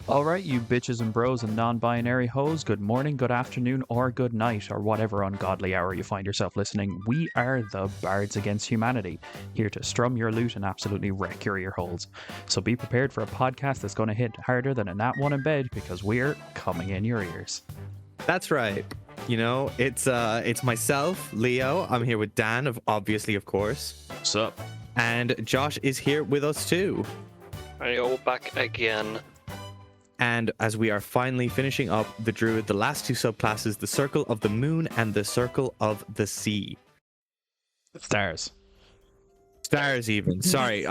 All right, you bitches and bros and non-binary hoes, good morning, good afternoon, or good night, or whatever ungodly hour you find yourself listening. We are the Bards Against Humanity, here to strum your lute and absolutely wreck your ear holes. So be prepared for a podcast that's going to hit harder than a nat one in bed, because we're coming in your ears. That's right. You know, it's myself, Leo. I'm here with Dan, of course. Sup? And Josh is here with us too. Yo, back again. And as we are finally finishing up the Druid, the last two subclasses, the Circle of the Moon and the Circle of the Sea. Stars even. Sorry. Do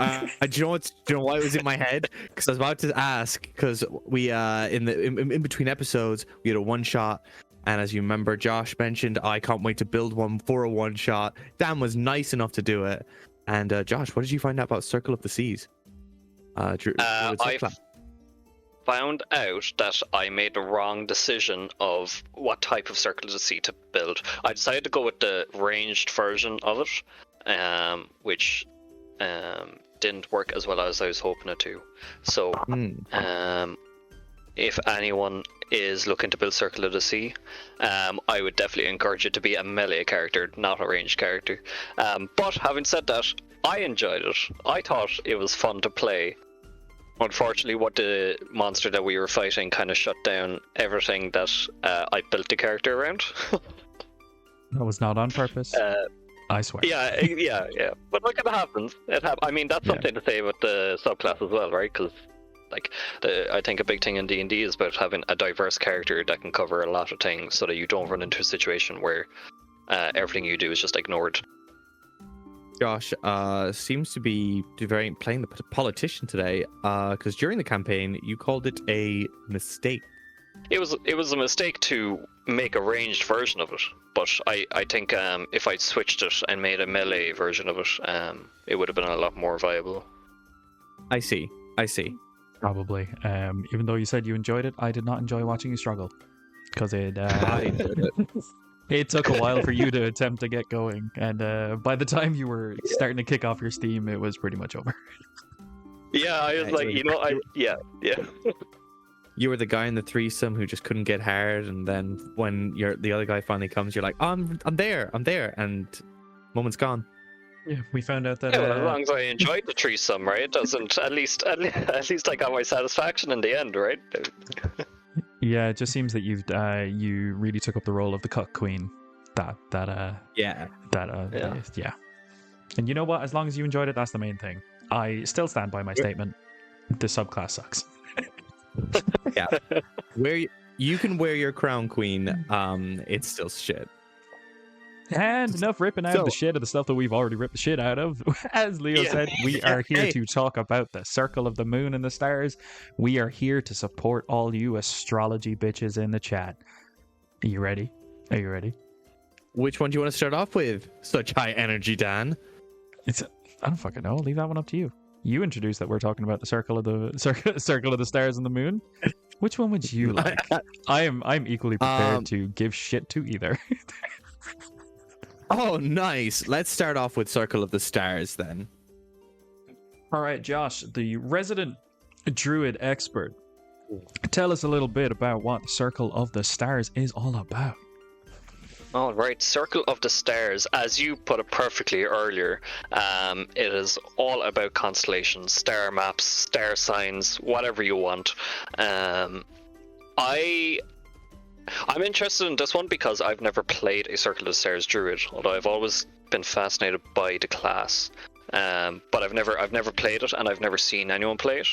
you know why it was in my head? Because I was about to ask, because we in between episodes we had a one shot, and as you remember, Josh mentioned I can't wait to build one for a one shot. Dan was nice enough to do it. And Josh, what did you find out about Circle of the Seas? I found out that I made the wrong decision of what type of Circle of the Sea to build. I decided to go with the ranged version of it, which didn't work as well as I was hoping it to. So, if anyone is looking to build Circle of the Sea, I would definitely encourage it to be a melee character, not a ranged character. But having said that, I enjoyed it. I thought it was fun to play. Unfortunately, what the monster that we were fighting kind of shut down everything that I built the character around. That was not on purpose. I swear. Yeah. But look, it happens. I mean, that's something to say about the subclass as well, right? Because, like, I think a big thing in D&D is about having a diverse character that can cover a lot of things, so that you don't run into a situation where everything you do is just ignored. Josh seems to be playing the politician today, because during the campaign you called it a mistake. It was a mistake to make a ranged version of it, but I think if I switched it and made a melee version of it, it would have been a lot more viable. I see. Probably. Even though you said you enjoyed it, I did not enjoy watching you struggle. Because I enjoyed it. It took a while for you to attempt to get going, and by the time you were starting to kick off your steam, it was pretty much over. Yeah, I was like, yeah. You were the guy in the threesome who just couldn't get hard, and then when the other guy finally comes, you're like, oh, I'm there, and moment's gone. Yeah, we found out that. As long as I enjoyed the threesome, right? It doesn't. At least I got my satisfaction in the end, right? Yeah, it just seems that you really took up the role of the cuck queen. Yeah. And you know what? As long as you enjoyed it, that's the main thing. I still stand by my statement. The subclass sucks. Yeah. Where you can wear your crown, queen, it's still shit. And enough ripping out the shit of the stuff that we've already ripped the shit out of. As Leo said, we are here to talk about the Circle of the Moon and the Stars. We are here to support all you astrology bitches in the chat. Are you ready? Which one do you want to start off with? Such high energy, Dan. I don't fucking know. I'll leave that one up to you. You introduced that we're talking about the Circle of the Stars and the Moon. Which one would you like? I'm equally prepared to give shit to either. Oh, nice. Let's start off with Circle of the Stars, then. All right, Josh, the resident Druid expert. Tell us a little bit about what the Circle of the Stars is all about. All right, Circle of the Stars, as you put it perfectly earlier, it is all about constellations, star maps, star signs, whatever you want. I'm interested in this one because I've never played a Circle of the Stars Druid, although I've always been fascinated by the class. But I've never played it, and I've never seen anyone play it.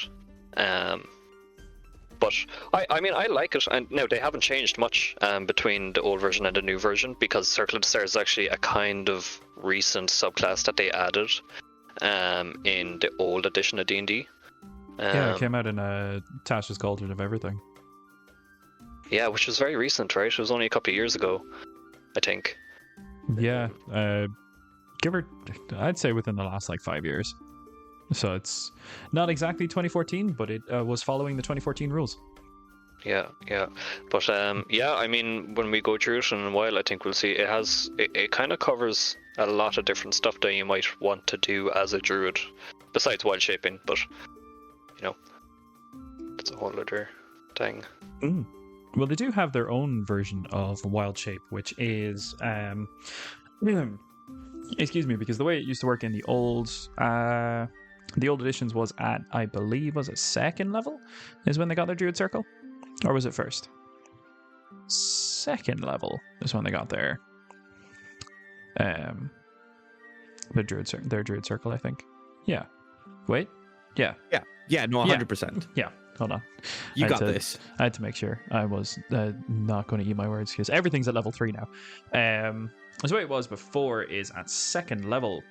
But I mean, I like it, and now they haven't changed much between the old version and the new version, because Circle of the Stars is actually a kind of recent subclass that they added in the old edition of D&D. Yeah, it came out in Tasha's Cauldron of Everything. Yeah, which was very recent, right? It was only a couple of years ago, I think. Yeah, I'd say within the last 5 years. So it's not exactly 2014, but it was following the 2014 rules. Yeah. But I mean, when we go through it in a while, I think we'll see it kind of covers a lot of different stuff that you might want to do as a druid, besides wild shaping. But you know, that's a whole other Dang. Well, they do have their own version of Wild Shape, which is excuse me, because the way it used to work in the old editions was at, I believe, was it second level is when they got their Druid Circle, or was it first? Second level is when they got their Druid Circle, I think. Yeah. Wait. Yeah. Yeah, no, 100%. Yeah. Hold on. You I got had to- this. I had to make sure I was not going to eat my words because everything's at level 3 now. So the way it was before is at second level,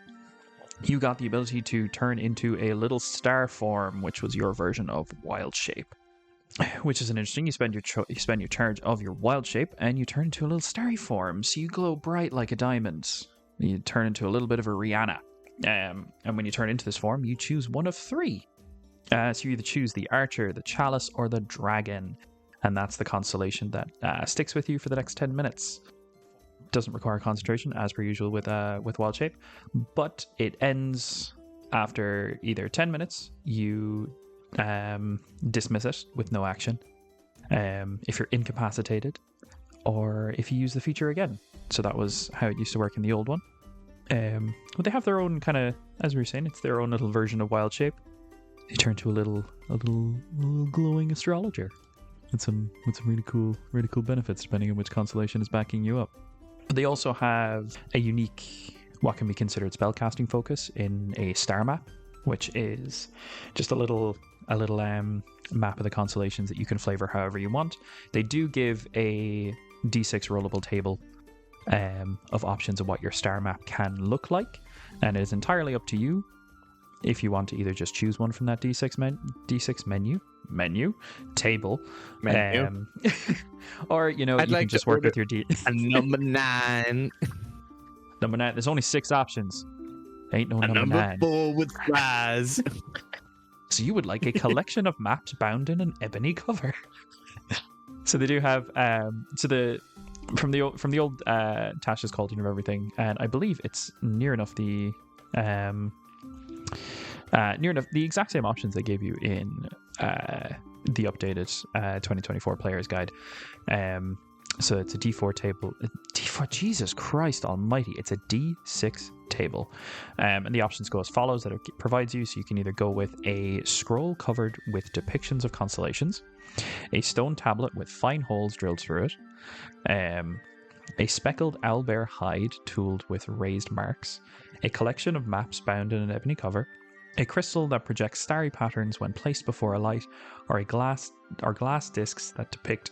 you got the ability to turn into a little star form, which was your version of Wild Shape. Which is an interesting. You spend your charge of your Wild Shape, and you turn into a little starry form. So you glow bright like a diamond. You turn into a little bit of a Rihanna. And when you turn into this form, you choose one of 3. So you either choose the Archer, the Chalice, or the Dragon, and that's the constellation that sticks with you for the next 10 minutes. Doesn't require concentration, as per usual with Wild Shape, but it ends after either 10 minutes. You dismiss it with no action if you're incapacitated, or if you use the feature again. So that was how it used to work in the old one. But they have their own kind of, as we were saying, it's their own little version of Wild Shape. You turn to a little glowing astrologer with some really cool benefits depending on which constellation is backing you up. But they also have a unique, what can be considered spellcasting focus in a star map, which is just a little map of the constellations that you can flavor however you want. They do give a D6 rollable table of options of what your star map can look like, and it is entirely up to you if you want to either just choose one from that D6 table, or I'd you like can to just work order with your D. A number 9. Number 9. There's only 6 options. Ain't no A number 9. 4 with flies. So you would like a collection of maps bound in an ebony cover. So they do have from the old Tasha's Cauldron of Everything, and I believe it's near enough the exact same options they gave you in the updated 2024 player's guide. So it's a D4 table. D4, Jesus Christ Almighty! It's a D6 table, and the options go as follows that it provides you. So you can either go with a scroll covered with depictions of constellations, a stone tablet with fine holes drilled through it, a speckled owlbear hide tooled with raised marks, a collection of maps bound in an ebony cover, a crystal that projects starry patterns when placed before a light, or glass discs that depict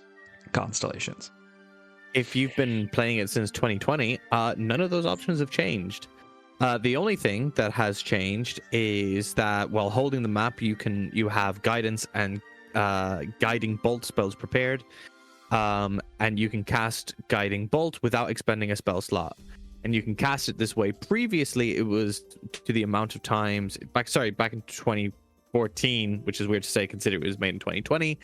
constellations. If you've been playing it since 2020, none of those options have changed. The only thing that has changed is that while holding the map, you have guidance and guiding bolt spells prepared, and you can cast guiding bolt without expending a spell slot. And you can cast it this way. Previously, it was to the amount of times back in 2014, which is weird to say considering it was made in 2020.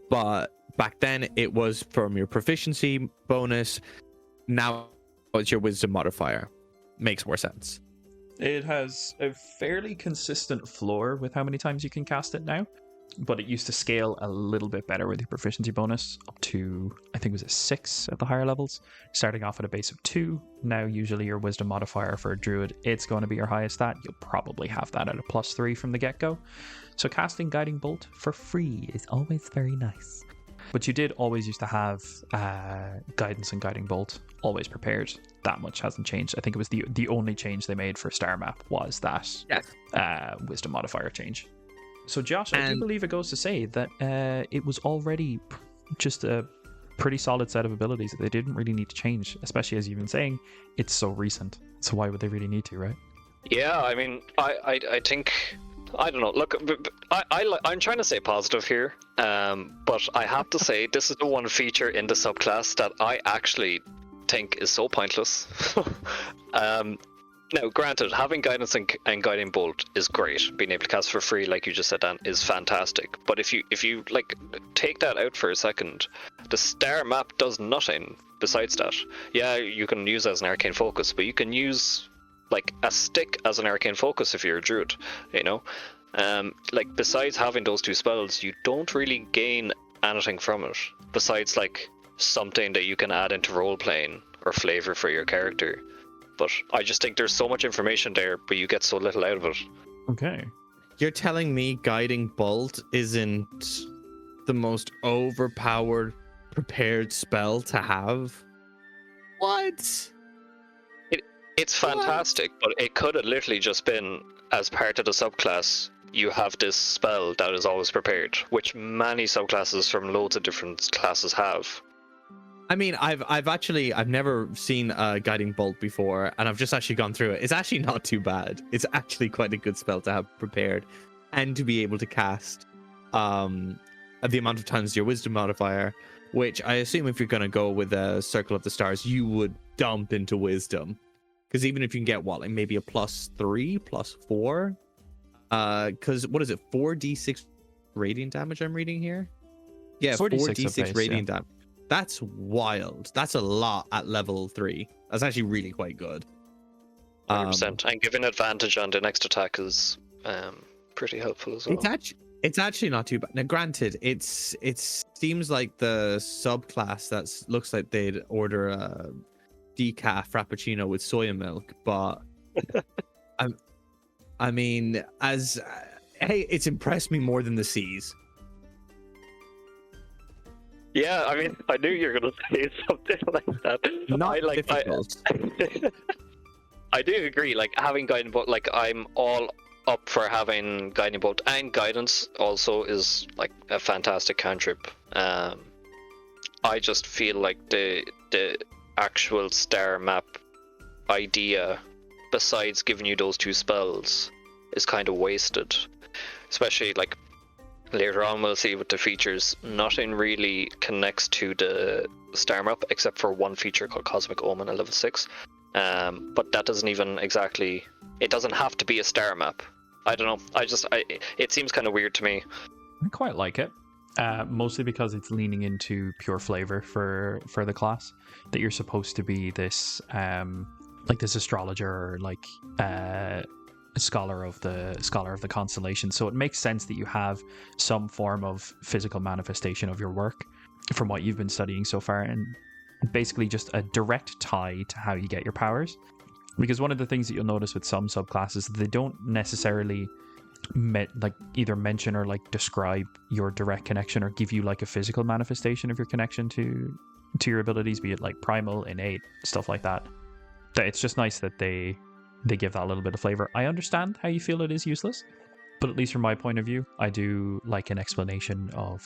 But back then it was from your proficiency bonus. Now it's your wisdom modifier. Makes more sense. It has a fairly consistent floor with how many times you can cast it now, but it used to scale a little bit better with your proficiency bonus up to, I think, was it 6 at the higher levels, starting off at a base of 2. Now usually your wisdom modifier for a druid, it's going to be your highest stat. You'll probably have that at a +3 from the get-go. So casting Guiding Bolt for free is always very nice. But you did always used to have guidance and Guiding Bolt always prepared. That much hasn't changed. I think it was the only change they made for Star Map was that wisdom modifier change. So Josh, I do believe it goes to say that it was already just a pretty solid set of abilities that they didn't really need to change, especially as you've been saying, it's so recent. So why would they really need to, right? Yeah, I mean, I think, I don't know. Look, I'm trying to stay positive here, but I have to say this is the one feature in the subclass that I actually think is so pointless. Now, granted, having guidance and guiding bolt is great. Being able to cast for free, like you just said, Dan, is fantastic. But if you like take that out for a second, the star map does nothing besides that. Yeah, you can use it as an arcane focus, but you can use like a stick as an arcane focus if you're a druid, you know. Like besides having those two spells, you don't really gain anything from it besides like something that you can add into role playing or flavor for your character. But I just think there's so much information there, but you get so little out of it. Okay. You're telling me Guiding Bolt isn't the most overpowered prepared spell to have? What? It's fantastic, but it could have literally just been as part of the subclass. You have this spell that is always prepared, which many subclasses from loads of different classes have. I mean, I've never seen a Guiding Bolt before, and I've just actually gone through it. It's actually not too bad. It's actually quite a good spell to have prepared, and to be able to cast the amount of times your Wisdom modifier, which I assume if you're going to go with a Circle of the Stars, you would dump into Wisdom, because even if you can get what, like maybe a +3, +4, because what is it, 4d6 radiant damage I'm reading here? Yeah, 4d6 radiant damage. That's wild. That's a lot at level 3. That's actually really quite good. 100%. And giving advantage on the next attack is pretty helpful as well. It's actually not too bad. Now, granted, it seems like the subclass that looks like they'd order a decaf frappuccino with soya milk, but I mean, hey, it's impressed me more than the C's. Yeah, I mean, I knew you were gonna say something like that. Not difficult. I do agree. Like having guiding bolt, like I'm all up for having guiding bolt, and guidance also is like a fantastic cantrip. I just feel like the actual star map idea, besides giving you those two spells, is kind of wasted. Especially like later on, we'll see with the features, nothing really connects to the star map except for one feature called Cosmic Omen at level 6. But that doesn't even exactly. It doesn't have to be a star map. I don't know. It seems kind of weird to me. I quite like it. Mostly because it's leaning into pure flavor for the class, that you're supposed to be this like this astrologer or like a scholar of the constellation. So it makes sense that you have some form of physical manifestation of your work from what you've been studying so far, and basically just a direct tie to how you get your powers. Because one of the things that you'll notice with some subclasses, they don't necessarily either mention or like describe your direct connection or give you like a physical manifestation of your connection to your abilities, be it like primal, innate, stuff like that. It's just nice that they give that little bit of flavor. I understand how you feel it is useless, but at least from my point of view, I do like an explanation of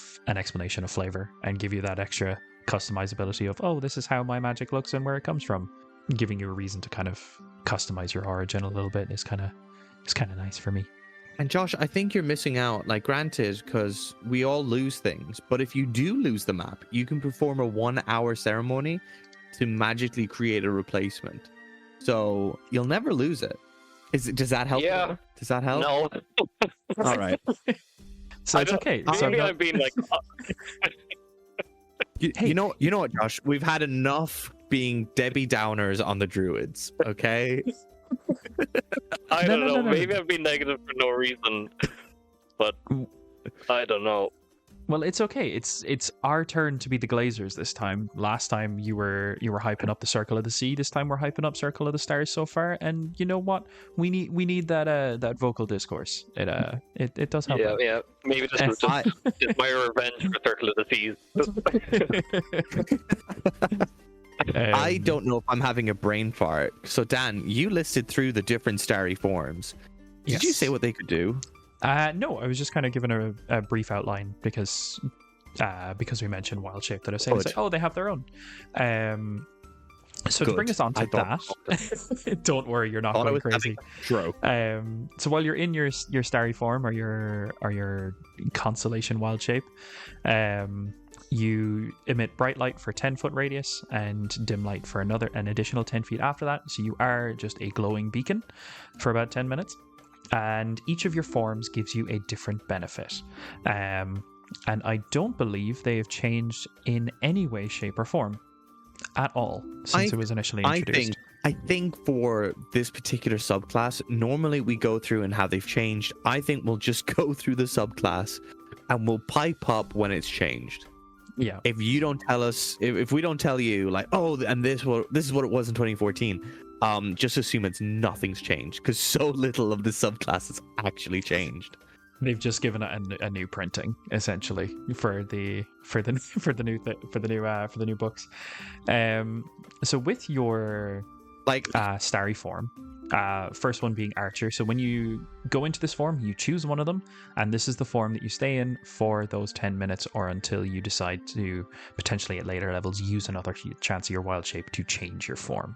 flavor and give you that extra customizability of, oh, this is how my magic looks and where it comes from. Giving you a reason to kind of customize your origin a little bit is kind of nice for me. And Josh, I think you're missing out. Like, granted, because we all lose things, but if you do lose the map, you can perform a 1-hour ceremony to magically create a replacement. So you'll never lose it. Does that help? Yeah. Does that help? No. All right. So it's okay. So Maybe I'm being like. You know what, Josh? We've had enough being Debbie Downers on the Druids. Okay. I don't know. No. Maybe I've been negative for no reason, but I don't know. Well, it's okay. It's our turn to be the Glazers this time. Last time you were hyping up the Circle of the Sea. This time we're hyping up Circle of the Stars so far. And you know what? We need that vocal discourse. It does help. Yeah. Maybe this is just my revenge for Circle of the Seas. I don't know if I'm having a brain fart. So Dan, you listed through the different starry forms. Did you say what they could do? No, I was just kind of giving a brief outline because we mentioned Wild Shape that I said, it's like, they have their own. So to bring us on to that, don't worry, you're not going crazy. True. So while you're in your starry form or your constellation Wild Shape, you emit bright light for 10-foot radius and dim light for an additional 10 feet after that. So you are just a glowing beacon for about 10 minutes. And each of your forms gives you a different benefit. And I don't believe they have changed in any way, shape, or form at all since it was initially introduced. I think for this particular subclass, normally we go through and how they've changed. I think we'll just go through the subclass and we'll pipe up when it's changed. Yeah. If you don't tell us, if we don't tell you like, oh, and this is what it was in 2014, just assume it's nothing's changed because so little of the subclass has actually changed. They've just given it a new printing essentially for the new books. So with your Like starry form, first one being Archer. So when you go into this form, you choose one of them, and this is the form that you stay in for those 10 minutes or until you decide to potentially at later levels use another chance of your wild shape to change your form.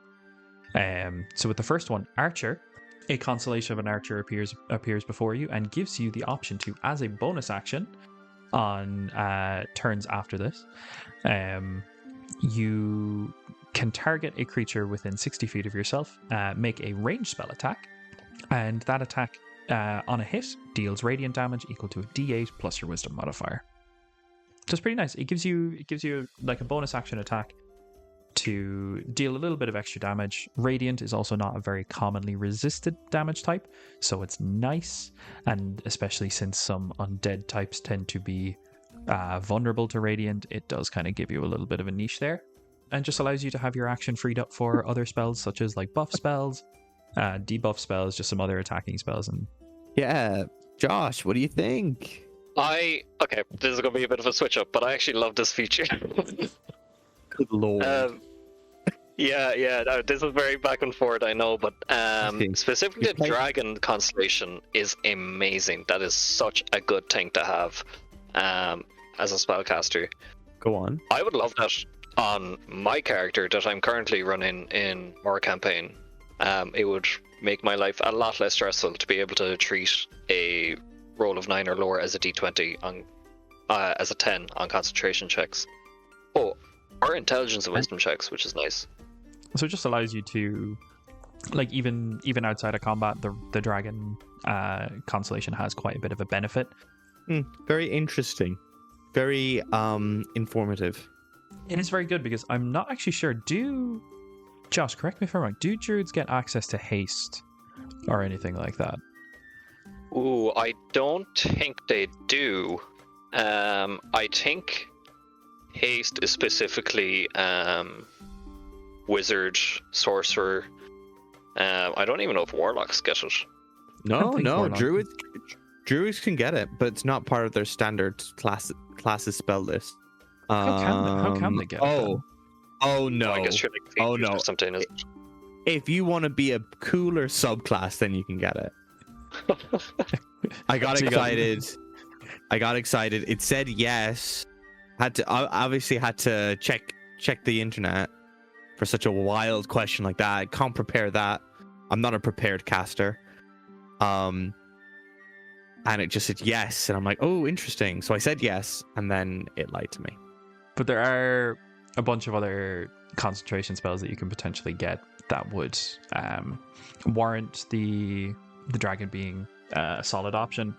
So with the first one, Archer, a constellation of an archer appears before you and gives you the option to, as a bonus action on turns after this, you can target a creature within 60 feet of yourself, make a ranged spell attack, and that attack on a hit deals radiant damage equal to a d8 plus your wisdom modifier. So it's pretty nice. It gives you like a bonus action attack to deal a little bit of extra damage. Radiant is also not a very commonly resisted damage type, so it's nice, and especially since some undead types tend to be vulnerable to Radiant, it does kind of give you a little bit of a niche there, and just allows you to have your action freed up for other spells such as like buff spells, debuff spells, just some other attacking spells. And yeah, Josh, what do you think? Okay, this is going to be a bit of a switch up, but I actually love this feature. Good lord. No, this is very back and forth, I know, but specifically the dragon constellation is amazing. That is such a good thing to have as a spellcaster. Go on. I would love that on my character that I'm currently running in our campaign. It would make my life a lot less stressful to be able to treat a roll of 9 or lower as a d20 on as a 10 on concentration checks. Or intelligence and wisdom checks, which is nice. So it just allows you to, like, even outside of combat, the dragon constellation has quite a bit of a benefit. Very interesting. Very informative. It is very good because I'm not actually sure. Josh, correct me if I'm wrong. Do druids get access to haste or anything like that? Ooh, I don't think they do. I think haste is specifically wizard, sorcerer. I don't even know if warlocks get it. No, druids can get it, but it's not part of their standard classes spell list. How can they get it? Then? Oh no! I guess you're like features or something. If you want to be a cooler subclass, then you can get it. I got excited. It said yes. Obviously had to check the internet for such a wild question like that. I can't prepare that. I'm not a prepared caster. And it just said yes, and I'm like, oh, interesting. So I said yes, and then it lied to me. But there are a bunch of other concentration spells that you can potentially get that would warrant the dragon being a solid option.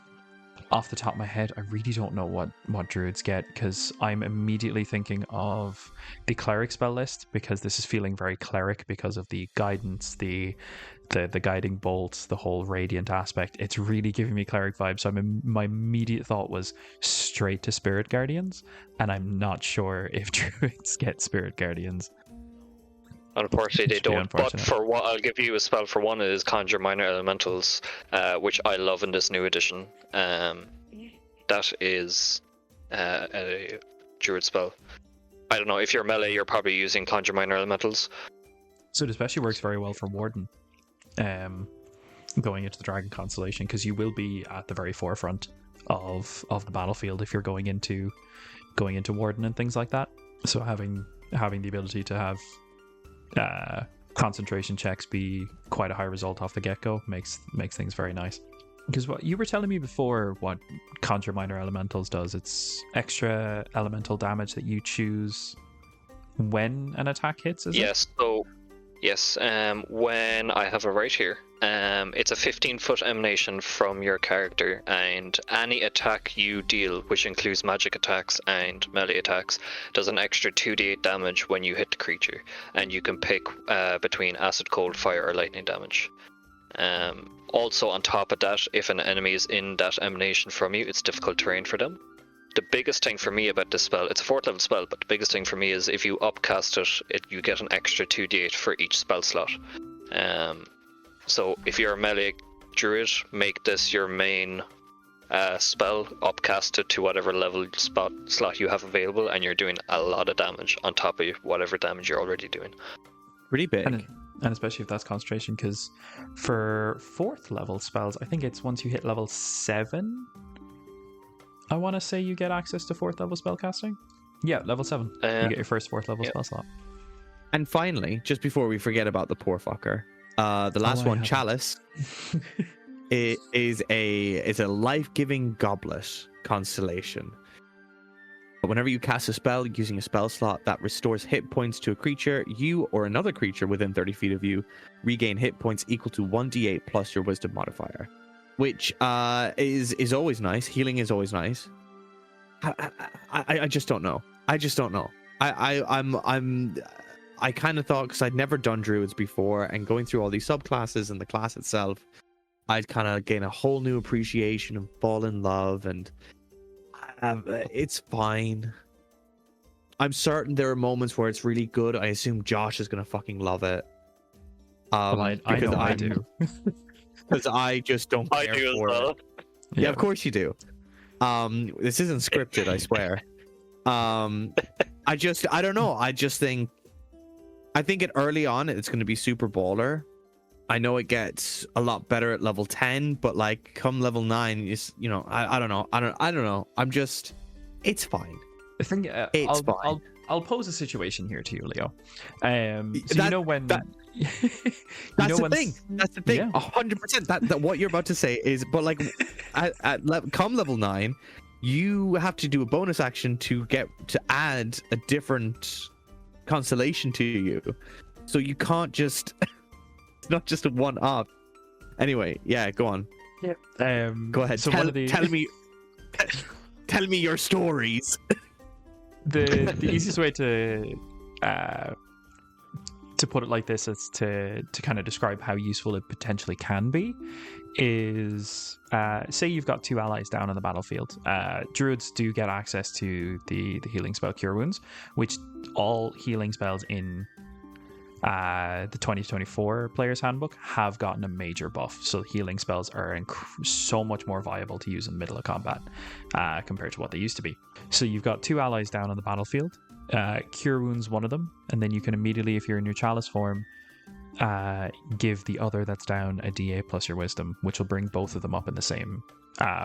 Off the top of my head, I really don't know what druids get, because I'm immediately thinking of the cleric spell list, because this is feeling very cleric because of the guidance, the guiding bolts, the whole radiant aspect. It's really giving me cleric vibes. So my immediate thought was straight to spirit guardians, and I'm not sure if druids get spirit guardians. Unfortunately, they don't. But for what I'll give you a spell for one is Conjure Minor Elementals, which I love in this new edition. That is a druid spell. I don't know, if you're melee, you're probably using Conjure Minor Elementals. So it especially works very well for Warden, going into the Dragon Constellation, because you will be at the very forefront of the battlefield if you're going into Warden and things like that. So having the ability to have concentration checks be quite a high result off the get-go makes things very nice. Because what you were telling me before, what Conjure Minor Elementals does, it's extra elemental damage that you choose when an attack hits, is it? Yes, so yes, when I have it right here. It's a 15-foot emanation from your character, and any attack you deal, which includes magic attacks and melee attacks, does an extra 2d8 damage when you hit the creature, and you can pick between acid, cold, fire, or lightning damage. Also, on top of that, if an enemy is in that emanation from you, it's difficult terrain for them. The biggest thing for me about this spell, it's a 4th level spell, but the biggest thing for me is if you upcast it, you get an extra 2d8 for each spell slot. So if you're a melee druid, make this your main spell, upcast it to whatever level slot you have available, and you're doing a lot of damage on top of whatever damage you're already doing. Pretty big. And especially if that's concentration, because for 4th level spells, I think it's once you hit level 7, I want to say you get access to 4th level spellcasting. Yeah, level 7. You get your first 4th level spell slot. And finally, just before we forget about the poor fucker, the last one, Chalice, it is a life-giving goblet constellation. Whenever you cast a spell using a spell slot that restores hit points to a creature, you or another creature within 30 feet of you regain hit points equal to 1d8 plus your wisdom modifier, which is always nice. Healing is always nice. I just don't know. I kind of thought, because I'd never done druids before, and going through all these subclasses and the class itself, I'd kind of gain a whole new appreciation and fall in love, and it's fine. I'm certain there are moments where it's really good. I assume Josh is gonna fucking love it. Well, I know I do. Because I just don't care I do as for well. it. Yeah, of course you do. This isn't scripted, I swear. I don't know. I think it early on it's going to be super baller. I know it gets a lot better at level 10, but like come level 9, I don't know. I don't know. It's fine. I think It's fine. I'll pose a situation here to you, Leo. That's the thing. That's the thing. 100%. That what you're about to say is, but like, come level 9, you have to do a bonus action to add a different constellation to you. So you can't just. It's not just a one-off. Anyway, yeah, go on. Yeah. Go ahead. So tell me your stories. The easiest way to put it like this is to kind of describe how useful it potentially can be is say you've got 2 allies down on the battlefield. Druids do get access to the healing spell Cure Wounds, which all healing spells in the 2024 Player's Handbook have gotten a major buff. So healing spells are so much more viable to use in the middle of combat compared to what they used to be. So you've got 2 allies down on the battlefield. Cure Wounds one of them, and then you can immediately, if you're in your Chalice form, give the other that's down a d8 plus your wisdom, which will bring both of them up in the same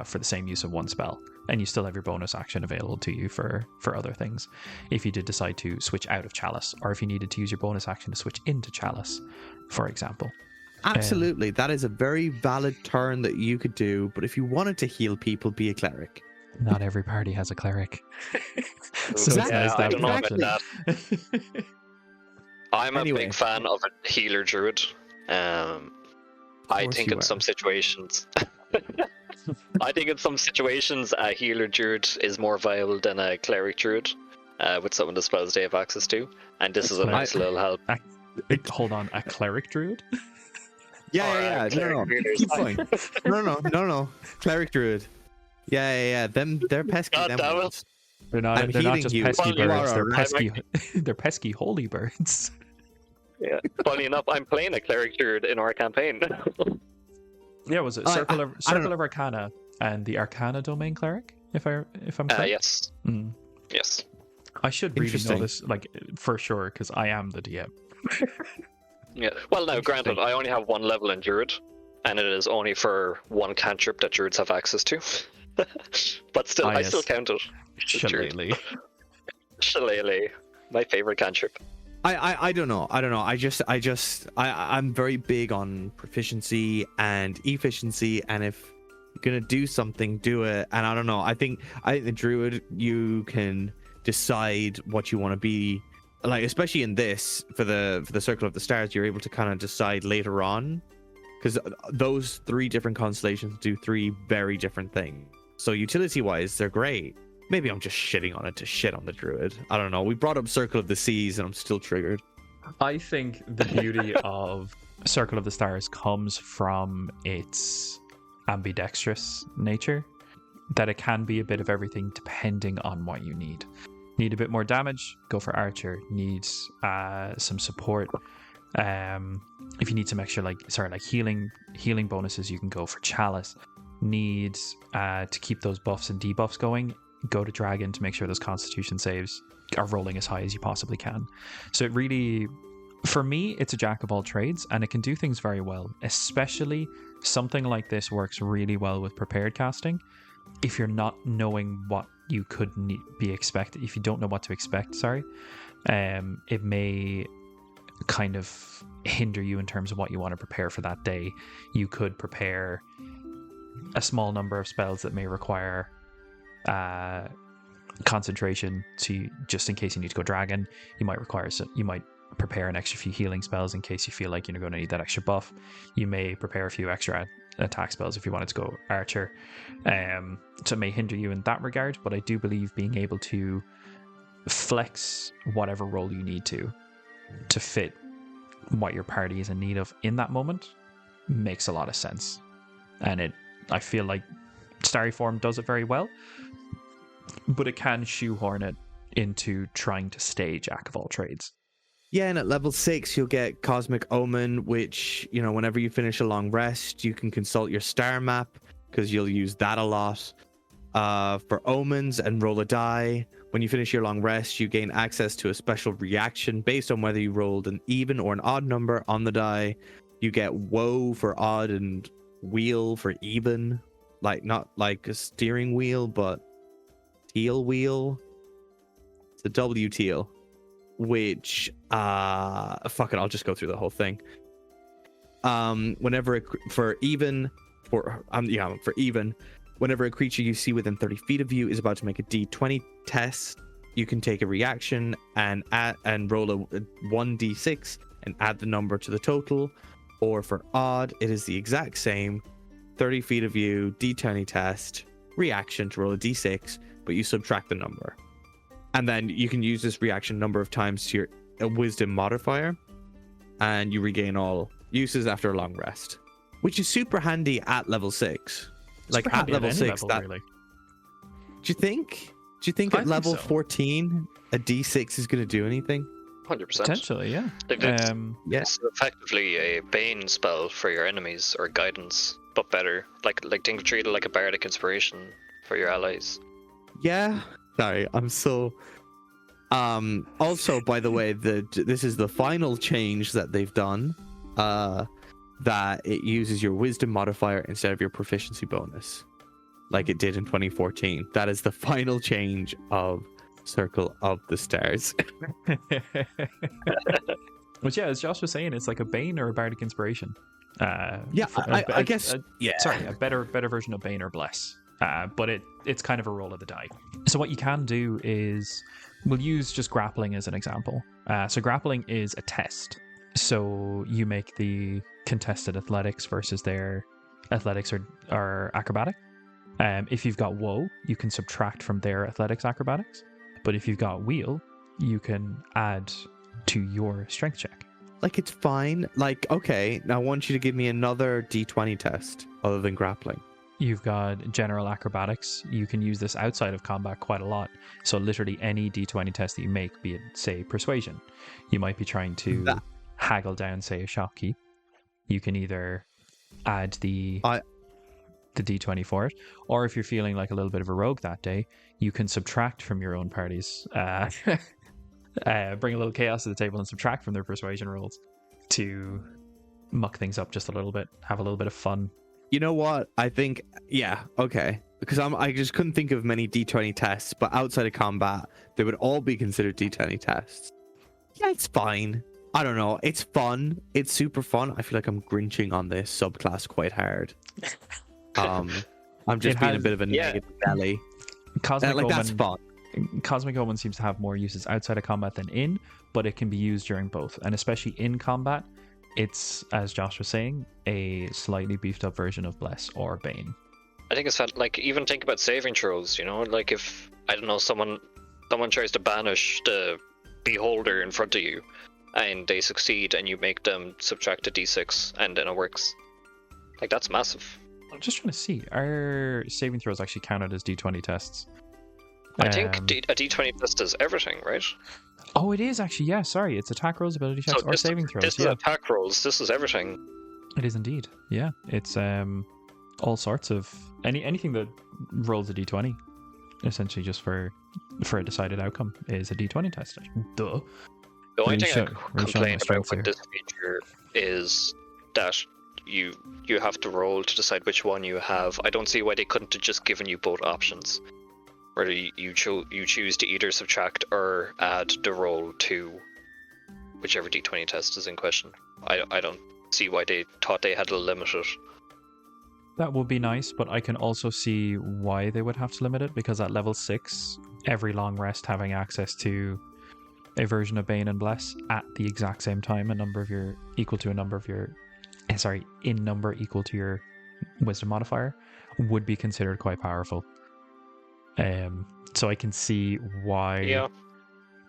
for the same use of one spell, and you still have your bonus action available to you for other things if you did decide to switch out of Chalice, or if you needed to use your bonus action to switch into Chalice, for example. Absolutely, that is a very valid turn that you could do, but if you wanted to heal people, be a cleric. Not every party has a cleric. So it's nice I to don't know have about that. I'm a big fan of a healer druid. I think in some situations a healer druid is more viable than a cleric druid with some of the spells they have access to, and this is a nice little help. Hold on, a cleric druid? Yeah. No. Keep going. No. Cleric druid. Yeah. They're pesky. God damn it. Ones. They're not just you. pesky Well, birds. They're right. they're pesky holy birds. Yeah. Funny enough, I'm playing a cleric druid in our campaign. Yeah, was it Circle of Arcana and the Arcana domain cleric? If I'm correct. Yes. Mm. Yes. I should really know this, like, for sure, because I am the DM. Yeah. Well, now, granted, I only have 1 level in druid, and it is only for 1 cantrip that druids have access to. But still, I still count it. Shillelagh. Shillelagh, my favorite cantrip. I don't know. I'm very big on proficiency and efficiency, and if you're gonna do something, do it. And I don't know. I think the druid, you can decide what you want to be, like, especially in this for the Circle of the Stars, you're able to kind of decide later on because those 3 different constellations do 3 very different things. So utility-wise, they're great. Maybe I'm just shitting on it to shit on the Druid. I don't know. We brought up Circle of the Seas, and I'm still triggered. I think the beauty of Circle of the Stars comes from its ambidextrous nature, that it can be a bit of everything depending on what you need. Need a bit more damage, go for Archer. Needs some support. If you need some extra healing bonuses, you can go for Chalice. Needs to keep those buffs and debuffs going, go to Dragon to make sure those Constitution saves are rolling as high as you possibly can. So it really, for me, it's a jack of all trades, and it can do things very well. Especially something like this works really well with prepared casting. If you're not knowing what you could be expected, if you don't know what to expect, it may kind of hinder you in terms of what you want to prepare for that day. You could prepare a small number of spells that may require concentration, to just in case you need to go Dragon. You might prepare an extra few healing spells in case you feel like you're going to need that extra buff. You may prepare a few extra attack spells if you wanted to go Archer. So it may hinder you in that regard, but I do believe being able to flex whatever role you need to fit what your party is in need of in that moment makes a lot of sense. And I feel like Starry Form does it very well, but it can shoehorn it into trying to stay jack of all trades. Yeah, and at level 6, you'll get Cosmic Omen, which, whenever you finish a long rest, you can consult your star map, because you'll use that a lot for omens and roll a die. When you finish your long rest, you gain access to a special reaction based on whether you rolled an even or an odd number on the die. You get Woe for odd and Wheel for even. Not like a steering wheel, but teal wheel. It's a W teal. Which fuck it, I'll just go through the whole thing. Whenever whenever a creature you see within 30 feet of you is about to make a D20 test, you can take a reaction and roll a 1d6 and add the number to the total. Or for odd, it is the exact same. 30 feet of you, D20 test, reaction to roll a d6, but you subtract the number. And then you can use this reaction number of times to your wisdom modifier, and you regain all uses after a long rest, which is super handy at level 6. Super at level 6, level, really. Do you think at level 14 a d6 is going to do anything? 100%. Potentially, yeah. It's effectively a bane spell for your enemies, or guidance, but better. Think treat it like a bardic inspiration for your allies. Yeah. Sorry, I'm so. Also, by the way, this is the final change that they've done. That it uses your wisdom modifier instead of your proficiency bonus, like it did in 2014. That is the final change of Circle of the Stars. Which, yeah, as Josh was saying, it's like a bane or a bardic inspiration. I guess. Sorry, a better version of bane or bless. But it's kind of a roll of the die. So what you can do is, we'll use just grappling as an example. So grappling is a test. So you make the contested athletics versus their athletics or acrobatic. If you've got Woe, you can subtract from their athletics acrobatics. But if you've got Wheel, you can add to your strength check. It's fine. Okay, now I want you to give me another d20 test other than grappling. You've got general acrobatics. You can use this outside of combat quite a lot. So literally any d20 test that you make, be it, say, persuasion, you might be trying to haggle down, say, a shopkeep. You can either add the d20 for it, or if you're feeling like a little bit of a rogue that day, you can subtract from your own parties. Bring a little chaos to the table and subtract from their persuasion rolls to muck things up just a little bit, have a little bit of fun. You know what? I think, yeah, okay. Because I just couldn't think of many d20 tests, but outside of combat, they would all be considered d20 tests. Yeah, it's fine. I don't know. It's fun. It's super fun. I feel like I'm grinching on this subclass quite hard. I'm just being a bit of a negative belly. Cosmic Omen, that's fun. Cosmic Omen seems to have more uses outside of combat than in, but it can be used during both. And especially in combat, it's, as Josh was saying, a slightly beefed up version of Bless or Bane. I think it's like, even think about saving throws, you know, like if, I don't know, someone tries to banish the beholder in front of you and they succeed and you make them subtract a d6 and then it works. Like, that's massive. I'm just trying to see, are saving throws actually counted as d20 tests? I think a d20 test does everything, right? Oh, it is actually, yeah, sorry. It's attack rolls, ability checks, or saving throws. This is attack rolls, this is everything. It is indeed, yeah. It's all sorts of... anything that rolls a d20, essentially just for a decided outcome, is a d20 test. Duh. The only Really thing show- I really showing complain my strength about with here. this feature is that you have to roll to decide which one you have. I don't see why they couldn't have just given you both options. Where you choose to either subtract or add the roll to whichever d20 test is in question. I don't see why they thought they had to limit it. That would be nice, but I can also see why they would have to limit it, because at level 6, every long rest having access to a version of Bane and Bless at the exact same time, in number equal to your wisdom modifier, would be considered quite powerful. So I can see why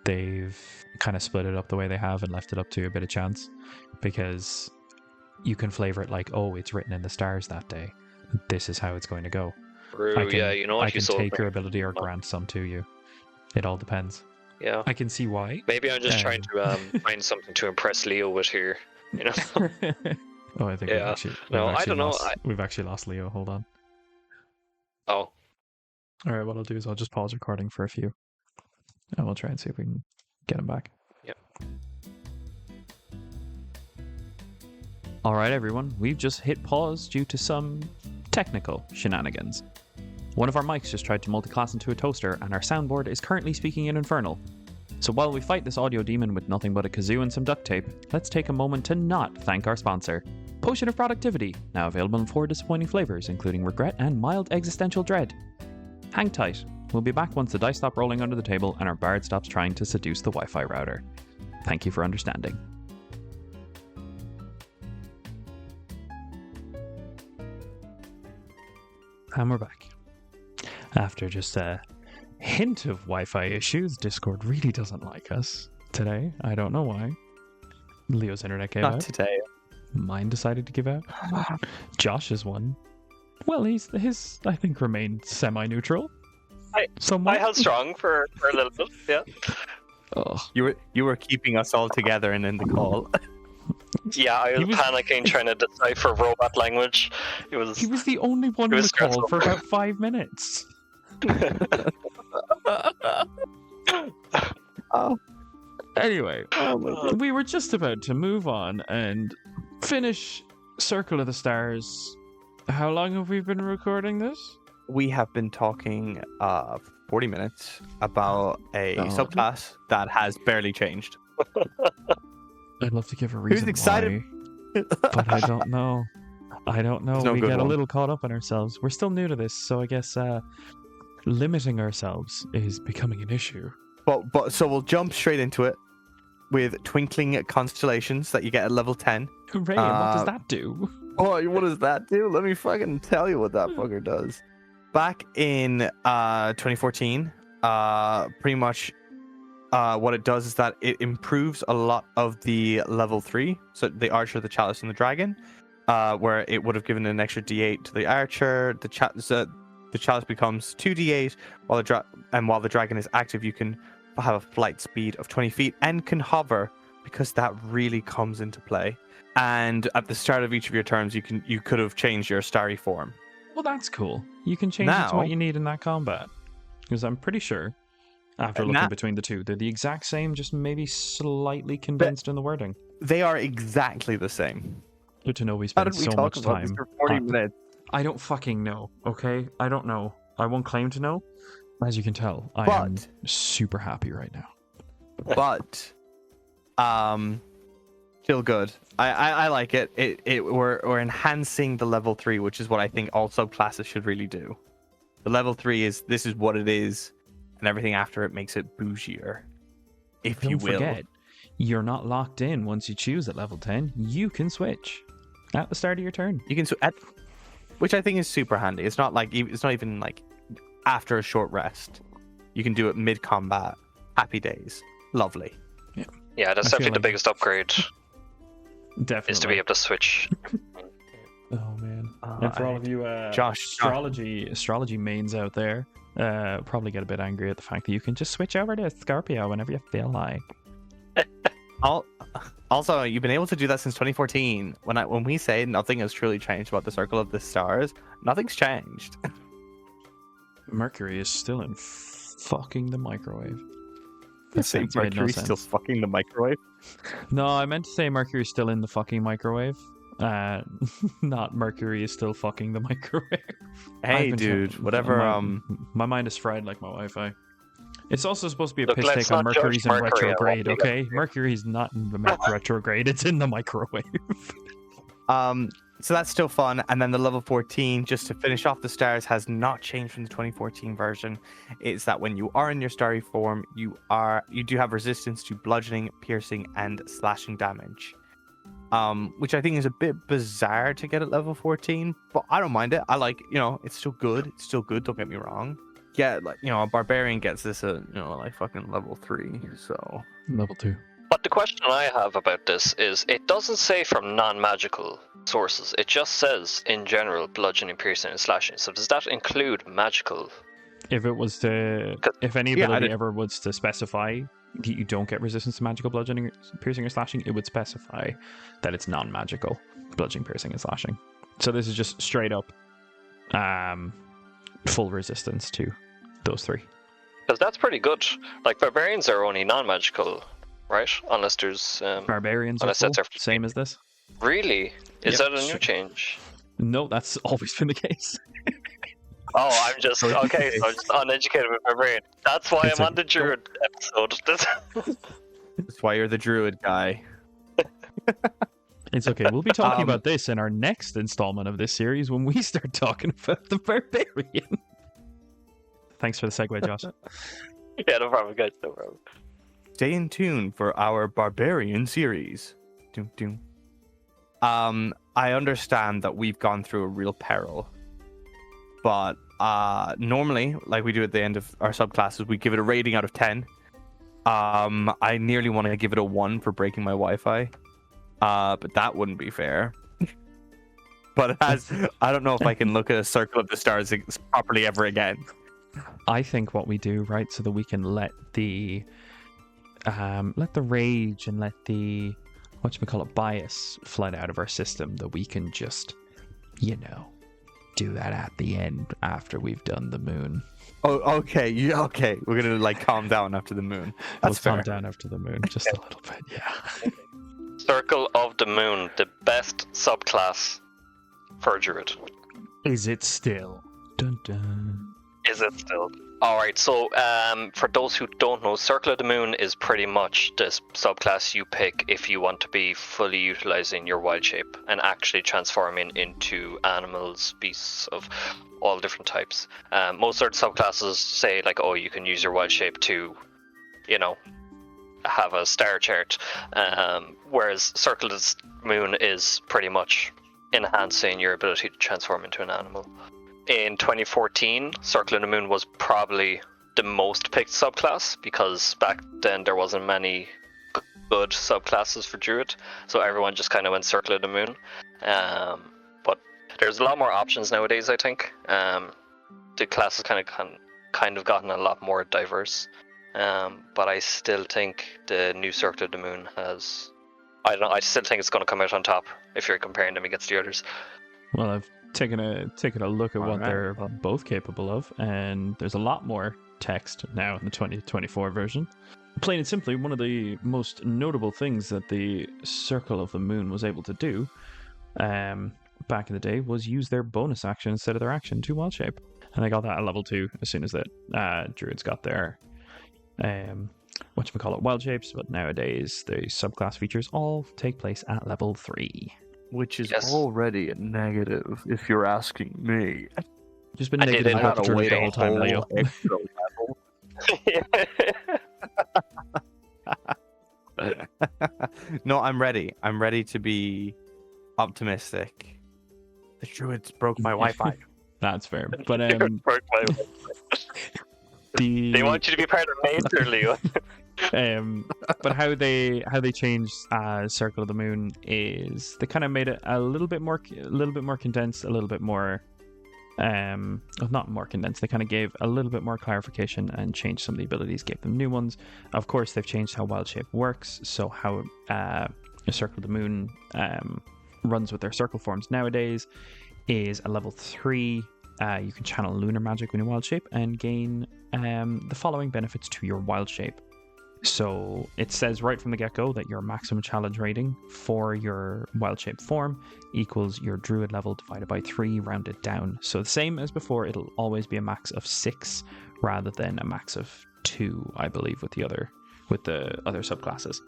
they've kind of split it up the way they have and left it up to a bit of chance, because you can flavor it like, oh, it's written in the stars that day. This is how it's going to go. True, You know, what, I can take your ability or grant some to you. It all depends. Yeah. I can see why. Maybe I'm just trying to find something to impress Leo with here. You know. Oh, I think Yeah. I don't know. We've actually lost Leo. Hold on. Oh. All right, what I'll do is I'll just pause recording for a few, and we'll try and see if we can get him back. Yep. All right, everyone. We've just hit pause due to some technical shenanigans. One of our mics just tried to multiclass into a toaster, and our soundboard is currently speaking in Infernal. So while we fight this audio demon with nothing but a kazoo and some duct tape, let's take a moment to not thank our sponsor. Potion of Productivity, now available in 4 disappointing flavors, including regret and mild existential dread. Hang tight. We'll be back once the dice stop rolling under the table and our bard stops trying to seduce the Wi-Fi router. Thank you for understanding. And we're back. After just a hint of Wi-Fi issues, Discord really doesn't like us today. I don't know why. Leo's internet gave out. Not today. Mine decided to give out. Josh's one. Well, his I think remained semi-neutral. I held strong for a little bit. Yeah. Oh, You were keeping us all together and in the call. Yeah, I was panicking trying to decipher robot language. he was the only one It in was the call stressful. for about 5 minutes. Oh. Anyway, Oh my God. we were just about to move on and finish Circle of the Stars. How long have we been recording this? We have been talking 40 minutes about a Oh. subclass that has barely changed. I'd love to give a reason excited? why, but I don't know. There's no We good get a one. little caught up in ourselves. We're still new to this, so I guess limiting ourselves is becoming an issue. But so we'll jump straight into it with twinkling constellations that you get at level 10. Hooray, and what does that do? Oh, what does that do? Let me fucking tell you what that fucker does. Back in 2014, pretty much what it does is that it improves a lot of the level 3, so the archer, the chalice, and the dragon, where it would have given an extra d8 to the archer. The chalice becomes 2d8, while the dragon is active, you can have a flight speed of 20 feet and can hover, because that really comes into play. And at the start of each of your turns, you could have changed your starry form. Well, that's cool. You can change it to Now- what you need in that combat. Because I'm pretty sure, after looking between the two, they're the exact same, just maybe slightly condensed in the wording. They are exactly the same. Good to know we How spend did we so talk much about time. this for 40 on- minutes? I don't fucking know, okay? I don't know. I won't claim to know. As you can tell, I am But- super happy right now. But still good. I like it. We're enhancing the level 3, which is what I think all subclasses should really do. The level 3 is this is what it is, and everything after it makes it bougier, if you Don't will. forget, you're not locked in once you choose at level 10. You can switch at the start of your turn. You can which I think is super handy. It's not even like after a short rest. You can do it mid combat. Happy days. Lovely. Yeah, that's I feel definitely the like- biggest upgrade Definitely. is to be able to switch. Oh man! And for all of you Josh. astrology mains out there, probably get a bit angry at the fact that you can just switch over to Scorpio whenever you feel like. Also, you've been able to do that since 2014. When we say nothing has truly changed about the Circle of the Stars, nothing's changed. Mercury is still in fucking the microwave. The same sentence made no Mercury's still sense. fucking the microwave. No, I meant to say Mercury is still in the fucking microwave. Not Mercury is still fucking the microwave. Hey, I've been dude, trying- whatever. my mind is fried like my Wi-Fi. It's also supposed to be a Look, piss let's take on not judge Mercury's in Mercury, I retrograde, won't be okay? Mercury's not in the retrograde, it's in the microwave. So that's still fun. And then the level 14, just to finish off the stars, has not changed from the 2014 version. It's that when you are in your starry form, you do have resistance to bludgeoning, piercing, and slashing damage. Which I think is a bit bizarre to get at level 14, but I don't mind it. I like, it's still good. It's still good, don't get me wrong. Yeah, like, a barbarian gets this at, like fucking level 3, so. Level 2. But the question I have about this is, it doesn't say from non-magical sources. It just says, in general, bludgeoning, piercing, and slashing. So does that include magical? If it was to, if any Yeah, ability ever was to specify that you don't get resistance to magical bludgeoning, piercing, or slashing, it would specify that it's non-magical bludgeoning, piercing, and slashing. So this is just straight up, full resistance to those 3. Because that's pretty good. Like, barbarians are only non-magical, right? Unless there's... Barbarians are unless full, that's our- same as this. Really? Is Yep. that a new change? No, that's always been the case. Oh, I'm just... Okay, so I'm just uneducated with barbarian. That's why It's I'm a- on the Druid episode. That's why you're the druid guy. It's okay. We'll be talking Um, about this in our next installment of this series when we start talking about the barbarian. Thanks for the segue, Josh. Yeah, no problem, guys. No problem. Stay in tune for our barbarian series. Doom, doom. I understand that we've gone through a real peril, but normally, like we do at the end of our subclasses, we give it a rating out of 10. I nearly want to give it a 1 for breaking my Wi-Fi, but that wouldn't be fair. But I don't know if I can look at a Circle of the Stars properly ever again. I think what we do, right, so that we can let the rage and let the bias flood out of our system, that we can just, do that at the end after we've done the moon. Oh, okay. Okay. We're gonna like calm down after the moon. That's We'll fair. calm down after the moon, just a little bit, yeah. Circle of the Moon, the best subclass for Druid. Is it still? Dun dun. Is it still? Alright, so for those who don't know, Circle of the Moon is pretty much the subclass you pick if you want to be fully utilizing your wild shape and actually transforming into animals, beasts of all different types. Most certain subclasses say, like, oh, you can use your wild shape to, have a star chart, whereas Circle of the Moon is pretty much enhancing your ability to transform into an animal. In 2014, Circle of the Moon was probably the most picked subclass because back then there wasn't many good subclasses for Druid, so everyone just kind of went Circle of the Moon. But there's a lot more options nowadays, I think. The class has kind of gotten a lot more diverse. But I still think the new Circle of the Moon has... I don't know, I still think it's going to come out on top if you're comparing them against the others. Well, I've taken a look at what Alright. they're both capable of, and there's a lot more text now in the 2024 version. Plain and simply, one of the most notable things that the Circle of the Moon was able to do back in the day was use their bonus action instead of their action to wild shape. And I got that at level 2 as soon as that Druids got their wild shapes, but nowadays the subclass features all take place at level 3. Which is Yes. already a negative, if you're asking me. Just been I did negative it about out the of Druid the whole time, Leo. Extra level. No, I'm ready. I'm ready to be optimistic. The druids broke my Wi-Fi. That's fair. But They want you to be part of nature, Leo. but how they changed Circle of the Moon is they kind of made it a little bit more condensed, a little bit more not more condensed. They kind of gave a little bit more clarification and changed some of the abilities, gave them new ones. Of course, they've changed how Wild Shape works, so how Circle of the Moon runs with their circle forms nowadays is a level 3. You can channel lunar magic when you Wild Shape and gain the following benefits to your Wild Shape. So it says right from the get-go that your maximum challenge rating for your Wild Shape form equals your Druid level divided by 3, rounded down. So the same as before, it'll always be a max of 6 rather than a max of 2, I believe, with the other subclasses.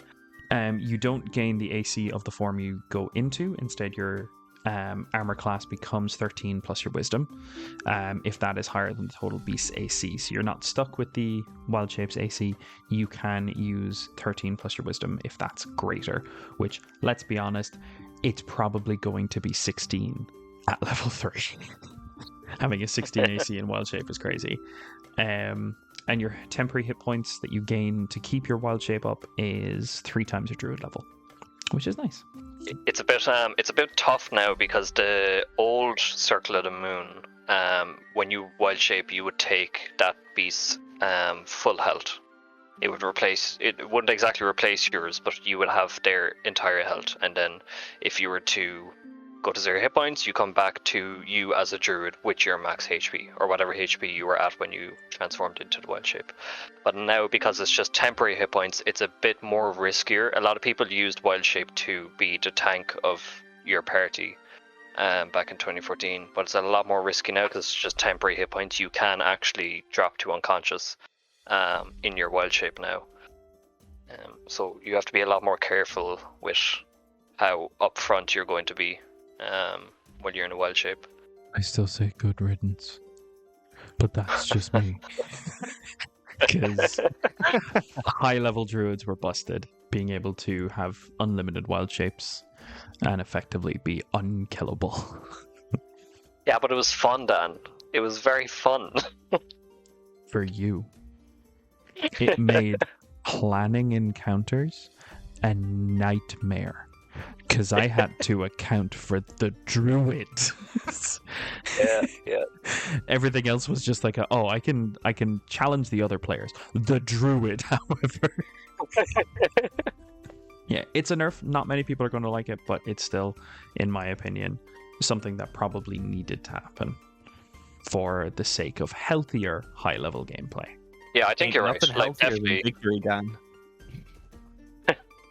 You don't gain the AC of the form you go into. Instead, your armor class becomes 13 plus your wisdom, if that is higher than the total beast's AC. So you're not stuck with the Wild Shape's AC. You can use 13 plus your wisdom if that's greater, which, let's be honest, it's probably going to be 16 at level 3. Having a 16 AC in Wild Shape is crazy. And your temporary hit points that you gain to keep your Wild Shape up is 3 times your Druid level, which is nice. It's a bit tough now because the old Circle of the Moon, when you Wild Shape, you would take that beast's full health. It wouldn't exactly replace yours, but you would have their entire health. And then if you were to go to 0 hit points, you come back to you as a druid with your max HP, or whatever HP you were at when you transformed into the Wild Shape. But now, because it's just temporary hit points, it's a bit more riskier. A lot of people used Wild Shape to be the tank of your party back in 2014, but it's a lot more risky now because it's just temporary hit points. You can actually drop to unconscious in your Wild Shape now. So you have to be a lot more careful with how upfront you're going to be when you're in a Wild Shape. I still say good riddance, but that's just me. Because high level druids were busted, being able to have unlimited Wild Shapes and effectively be unkillable. Yeah, but it was fun, Dan. It was very fun. For you. It made planning encounters a nightmare. Because I had to account for the druid. Yeah. Everything else was just like, I can challenge the other players. The druid, however. Yeah, it's a nerf. Not many people are going to like it, but it's still, in my opinion, something that probably needed to happen for the sake of healthier high-level gameplay. Yeah, I think you're right. Nothing Like, healthier than definitely. victory, Dan.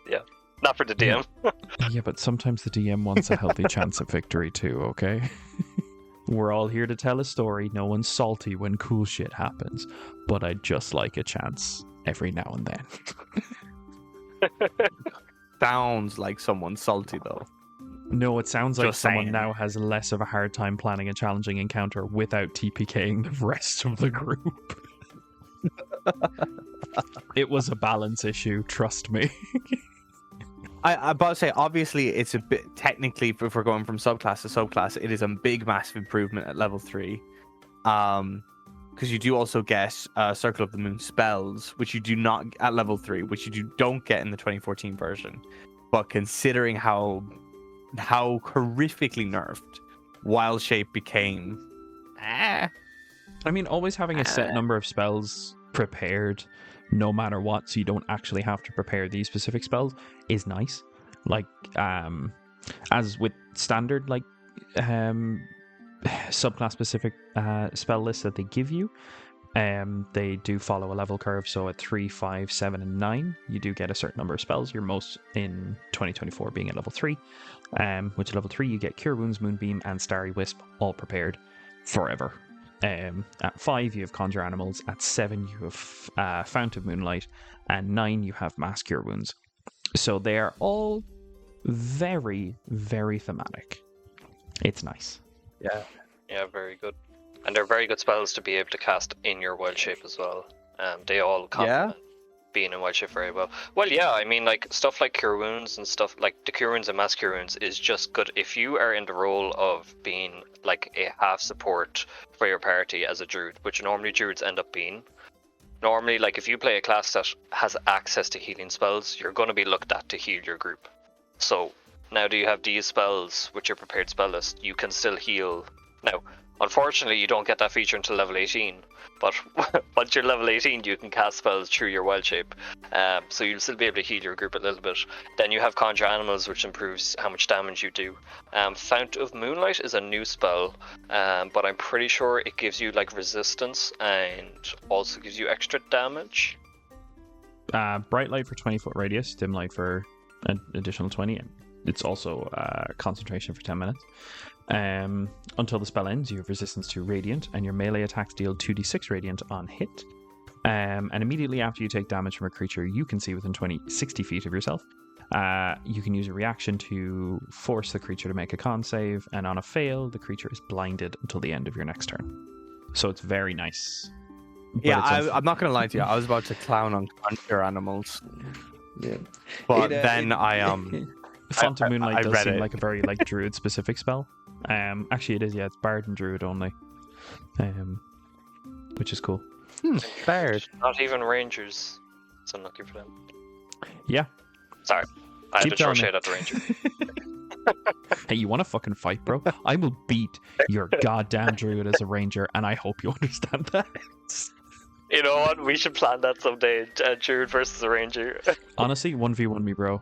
Yeah, not for the DM. Yeah, but sometimes the DM wants a healthy chance of victory too, okay? We're all here to tell a story. No one's salty when cool shit happens, but I'd just like a chance every now and then. Sounds like someone salty, though. No, it sounds like Just someone saying. now has less of a hard time planning a challenging encounter without TPKing the rest of the group. It was a balance issue, trust me. I'm about to say, obviously, it's a bit technically, if we're going from subclass to subclass, it is a big, massive improvement at level 3. Because you do also get Circle of the Moon spells, which you do not at level 3, which you don't get in the 2014 version. But considering how horrifically nerfed Wild Shape became, I mean, always having a set number of spells prepared, no matter what, so you don't actually have to prepare these specific spells, is nice. Like, as with standard, like, subclass specific spell lists that they give you, they do follow a level curve. So at 3, 5, 7, and 9, you do get a certain number of spells. Your most in 2024 being at level 3, which at level 3 you get Cure Wounds, Moonbeam, and Starry Wisp all prepared forever. At 5 you have Conjure Animals, at 7 you have Fount of Moonlight, and 9 you have Mass Cure Wounds. So they are all very, very thematic. It's nice. Yeah, very good. And they're very good spells to be able to cast in your Wild Shape as well. They all complement. being in wild shape very well. Well, yeah, I mean, like stuff like cure wounds and stuff like the cure wounds and mass cure wounds is just good if you are in the role of being like a half support for your party as a druid, which normally druids end up being. Normally, like if you play a class that has access to healing spells, you're going to be looked at to heal your group. So now that you have these spells with your prepared spell list, you can still heal. Now, unfortunately, you don't get that feature until level 18. But once you're level 18, you can cast spells through your wild shape. So you'll still be able to heal your group a little bit. Then you have Conjure Animals, which improves how much damage you do. Fount of Moonlight is a new spell, but I'm pretty sure it gives you like resistance and also gives you extra damage. Bright Light for 20-foot radius, Dim Light for an additional 20. It's also concentration for 10 minutes. Until the spell ends, you have resistance to radiant, and your melee attacks deal 2d6 radiant on hit. And immediately after you take damage from a creature you can see within 60 feet of yourself, you can use a reaction to force the creature to make a con save, and on a fail, the creature is blinded until the end of your next turn. So it's very nice. But Yeah, it's I'm not gonna lie to you. I was about to clown on Conjure Animals, Yeah. but It, then I Font of I Moonlight does read seem it. like a very like druid specific spell. Actually, it is. Yeah, it's bard and druid only, which is cool. Bard. Not even Rangers. It's unlucky for them. Yeah. Sorry. I had Keep to throw telling me. shade at the Ranger. Hey, you want to fucking fight, bro? I will beat your goddamn druid as a ranger, and I hope you understand that. You know what? We should plan that someday. Druid versus a Ranger. Honestly, 1v1 me, bro.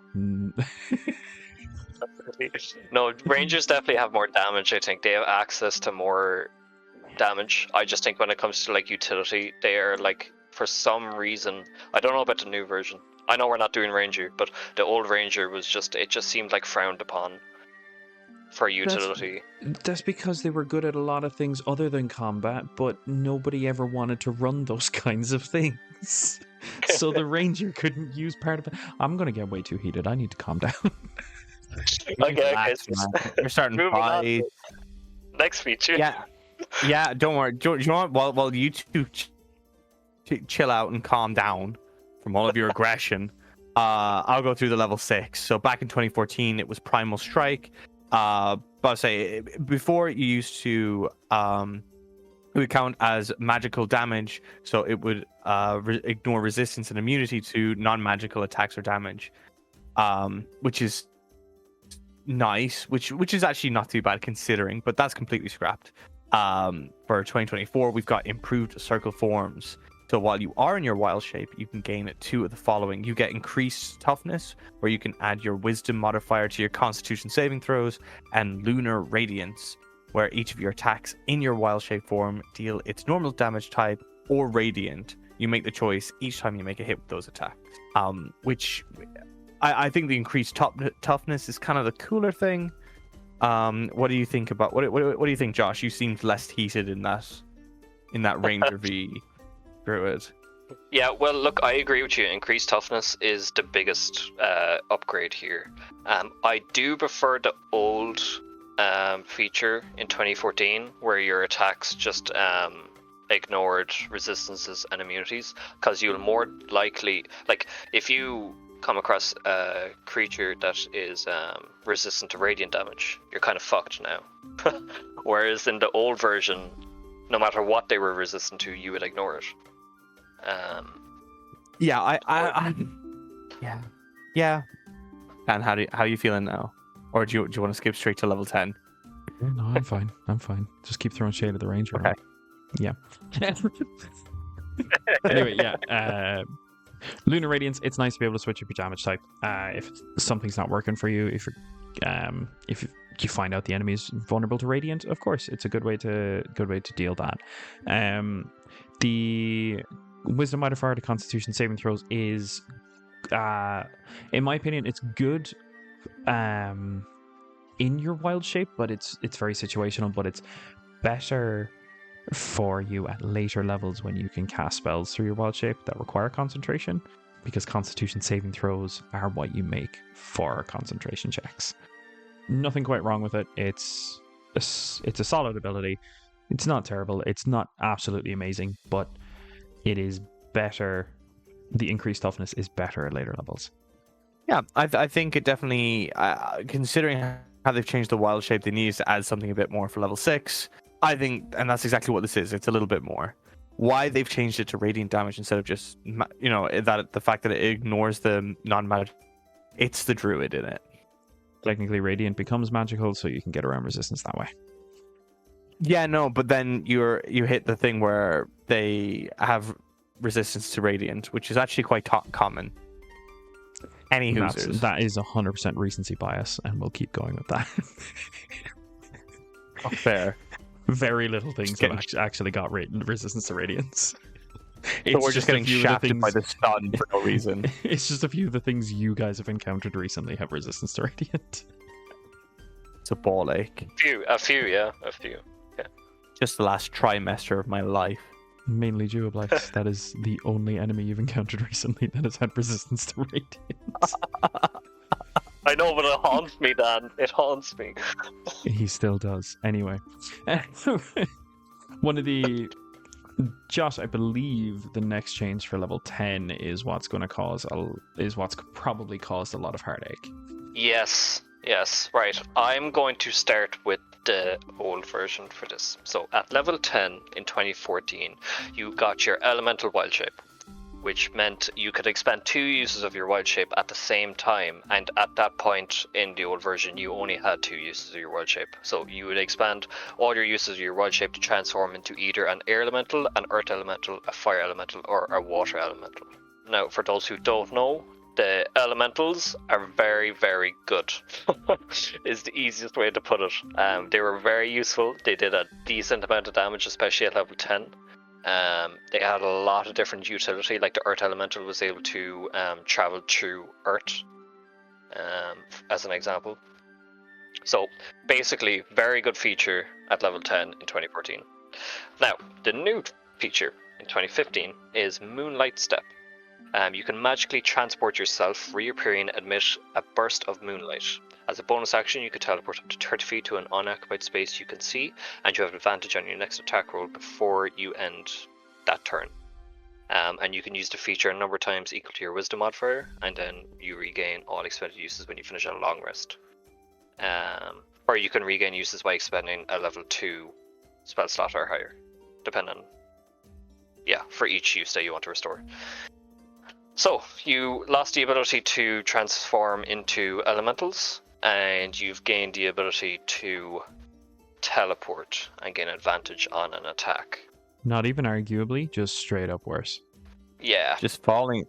No, Rangers definitely have more damage. I think they have access to more damage. I just think when it comes to like utility, they are like, for some reason, I don't know about the new version. I know we're not doing Ranger, but the old Ranger was just, it just seemed like frowned upon for utility. That's because they were good at a lot of things other than combat, but nobody ever wanted to run those kinds of things. So the ranger couldn't use part of it. I'm gonna get way too heated. I need to calm down. Okay, Relax, okay. man. You're starting Moving on. fights. Next feature. Yeah. Don't worry. Do you know what? While you two chill out and calm down from all of your aggression, I'll go through the level 6. So back in 2014, it was Primal Strike. But I'll say before you used to it would count as magical damage, so it would ignore resistance and immunity to non-magical attacks or damage, which is nice, which is actually not too bad considering, but that's completely scrapped. For 2024, we've got improved circle forms. So while you are in your wild shape, you can gain 2 of the following. You get increased toughness, where you can add your wisdom modifier to your constitution saving throws, and lunar radiance, where each of your attacks in your wild shape form deal its normal damage type or radiant. You make the choice each time you make a hit with those attacks. Which I think the increased toughness is kind of the cooler thing. What do you think about what do you think, Josh? You seemed less heated in that Ranger v Druid. Yeah, well, look, I agree with you. Increased toughness is the biggest upgrade here. I do prefer the old feature in 2014 where your attacks just ignored resistances and immunities, because you'll more likely, like, if you come across a creature that is resistant to radiant damage, you're kind of fucked now. Whereas in the old version, no matter what they were resistant to, you would ignore it. Yeah, yeah. And how are you feeling now? Or do you want to skip straight to level 10? No, I'm fine. I'm fine. Just keep throwing shade at the ranger. Okay. Yeah. Anyway, yeah. Lunar Radiance, it's nice to be able to switch up your damage type. If something's not working for you, if you find out the enemy is vulnerable to Radiant, of course, it's a good way to deal that. The Wisdom modifier to Constitution saving throws is, in my opinion, it's good in your wild shape, but it's very situational. But it's better for you at later levels when you can cast spells through your wild shape that require concentration, because Constitution saving throws are what you make for concentration checks. Nothing quite wrong with it. It's a solid ability. It's not terrible. It's not absolutely amazing, but it is better the increased toughness is better at later levels. Yeah, I think it definitely, considering how they've changed the wild shape, they need to add something a bit more for level 6. I think, and that's exactly what this is. It's a little bit more. Why they've changed it to radiant damage instead of just, that the fact that it ignores the non-magic. It's the druid in it. Technically, radiant becomes magical, so you can get around resistance that way. Yeah, no, but then you hit the thing where they have resistance to radiant, which is actually quite common. Any hoosers. That is 100% recency bias, and we'll keep going with that. Oh, fair. Very little things have actually got resistance to radiance. So we're just getting shafted by the sun for no reason. It's just a few of the things you guys have encountered recently have resistance to radiant. It's a ball ache. A few, yeah. Just the last trimester of my life. Mainly Duoblights. That is the only enemy you've encountered recently that has had resistance to radiant. I know, but it haunts me, Dan. It haunts me. He still does. Anyway. One of the... Josh, I believe the next change for level 10 is what's going to cause what's probably caused a lot of heartache. Yes, right. I'm going to start with the old version for this. So at level 10 in 2014, you got your elemental wild shape, which meant you could expend 2 uses of your wild shape at the same time. And at that point in the old version, you only had 2 uses of your wild shape. So you would expand all your uses of your wild shape to transform into either an air elemental, an earth elemental, a fire elemental, or a water elemental. Now, for those who don't know, the elementals are very, very good. Is the easiest way to put it. They were very useful. They did a decent amount of damage, especially at level 10. They had a lot of different utility, like the Earth Elemental was able to travel through Earth, as an example. So basically, very good feature at level 10 in 2014. Now, the new feature in 2015 is Moonlight Step. You can magically transport yourself, reappearing amid a burst of moonlight. As a bonus action, you could teleport up to 30 feet to an unoccupied space you can see, and you have advantage on your next attack roll before you end that turn. And you can use the feature a number of times equal to your wisdom modifier, and then you regain all expended uses when you finish a long rest. Or you can regain uses by expending a level 2 spell slot or higher, depending on, for each use that you want to restore. So, you lost the ability to transform into elementals, and you've gained the ability to teleport and gain advantage on an attack. Not even arguably, just straight up worse. Yeah. Just falling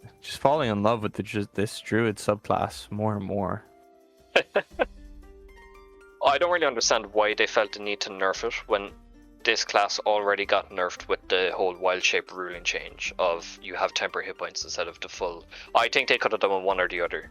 in love with this druid subclass more and more. I don't really understand why they felt the need to nerf it when this class already got nerfed with the whole wild shape ruling change of you have temporary hit points instead of the full. I think they could have done one or the other.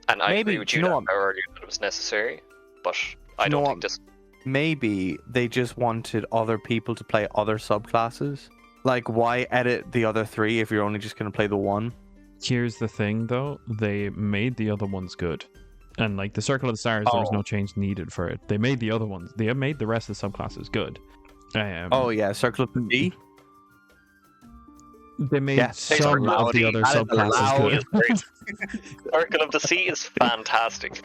And I agree with you that earlier that it was necessary, but I don't think this... Maybe they just wanted other people to play other subclasses. Like, why edit the other 3 if you're only just going to play the one? Here's the thing, though. They made the other ones good. And, like, the Circle of the Stars, there was no change needed for it. They made the other ones. They made the rest of the subclasses good. Circle of the Sea? They made some of the other subclasses good. Circle of the Sea is fantastic.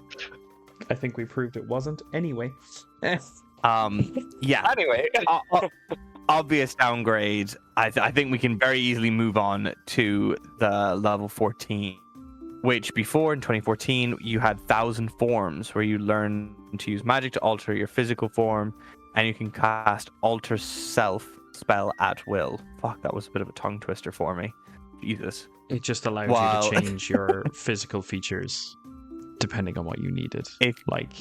I think we proved it wasn't. Anyway. Anyway. Obvious downgrade. I think we can very easily move on to the level 14. Which before in 2014, you had 1,000 forms where you learn to use magic to alter your physical form. And you can cast Alter Self spell at will. Fuck, that was a bit of a tongue twister for me. Jesus. It just allowed you to change your physical features depending on what you needed. Like,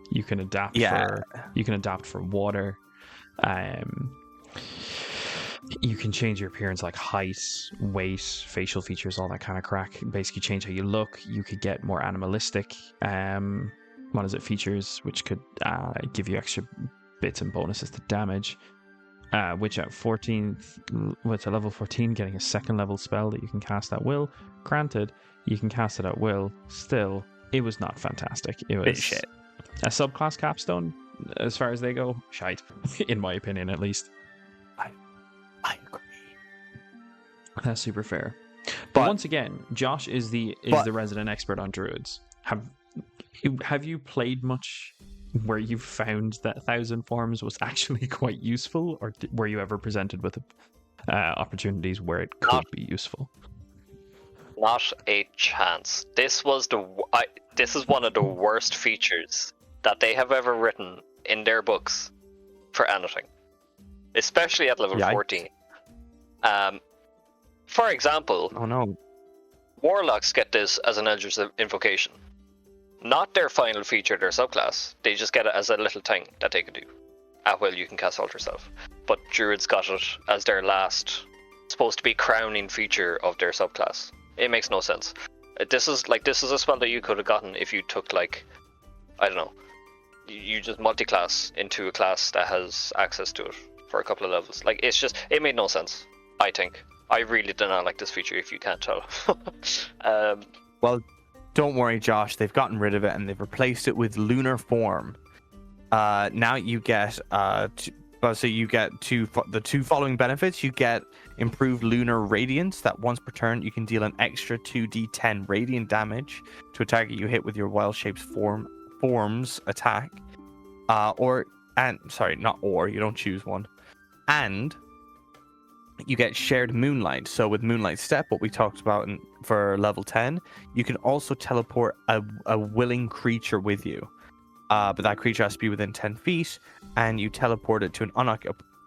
you can adapt for water. You can change your appearance, like height, weight, facial features, all that kind of crack. Basically change how you look. You could get more animalistic. Features which could give you extra bits and bonuses to damage, which at level 14, getting a 2nd level spell that you can cast at will. Granted, you can cast it at will. Still, it was not fantastic. It was shit. A subclass capstone, as far as they go, shite, in my opinion, at least. I agree. That's super fair. But once again, Josh is the resident expert on druids. Have you played much where you found that 1,000 forms was actually quite useful, or were you ever presented with opportunities where it could be useful? Not a chance. This is one of the worst features that they have ever written in their books for anything, especially at level 14. For example, oh no, warlocks get this as an Eldritch invocation, not their final feature, their subclass. They just get it as a little thing that they can do. You can cast Alter Self, but druids got it as their last, supposed to be crowning feature of their subclass. It makes no sense. This is a spell that you could have gotten if you took, like, I don't know, you just multi-class into a class that has access to it for a couple of levels. Like, it made no sense, I think. I really do not like this feature, if you can't tell. Well, don't worry, Josh. They've gotten rid of it and they've replaced it with Lunar Form. Now you get the two following benefits. You get improved Lunar Radiance, that once per turn you can deal an extra 2d10 radiant damage to a target you hit with your Wild Shapes forms attack. You don't choose one. And you get Shared Moonlight. So with Moonlight Step, what we talked about for level 10, you can also teleport a willing creature with you. But that creature has to be within 10 feet, and you teleport it to an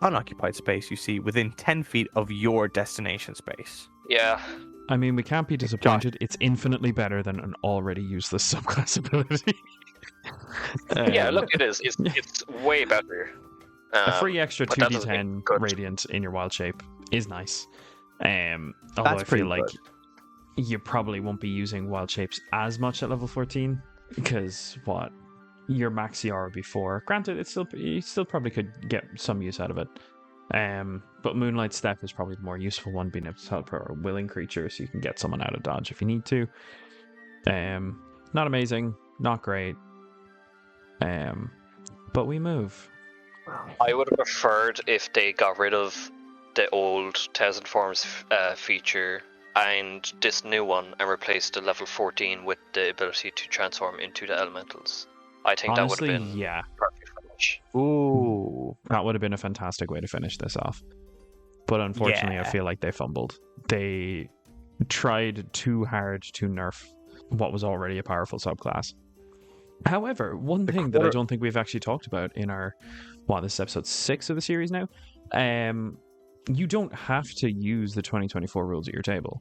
unoccupied space you see within 10 feet of your destination space. Yeah. I mean, we can't be disappointed. It's infinitely better than an already useless subclass ability. Yeah, look, it is. It's way better. A free extra but 2d10 radiant in your wild shape is nice. Although That's I pretty feel like good. you probably won't be using wild shapes as much at level 14 because your max CR would be 4. Granted, you still probably could get some use out of it. But Moonlight Step is probably the more useful one, being able to teleport a willing creature so you can get someone out of dodge if you need to. Not amazing, not great. But we move. I would have preferred if they got rid of the old 1,000 Forms feature and this new one and replaced the level 14 with the ability to transform into the elementals. I think Honestly, that would have been yeah. perfect finish. Ooh. That would have been a fantastic way to finish this off. But unfortunately, I feel like they fumbled. They tried too hard to nerf what was already a powerful subclass. However, one thing that I don't think we've actually talked about in our, this is episode 6 of the series now, you don't have to use the 2024 rules at your table.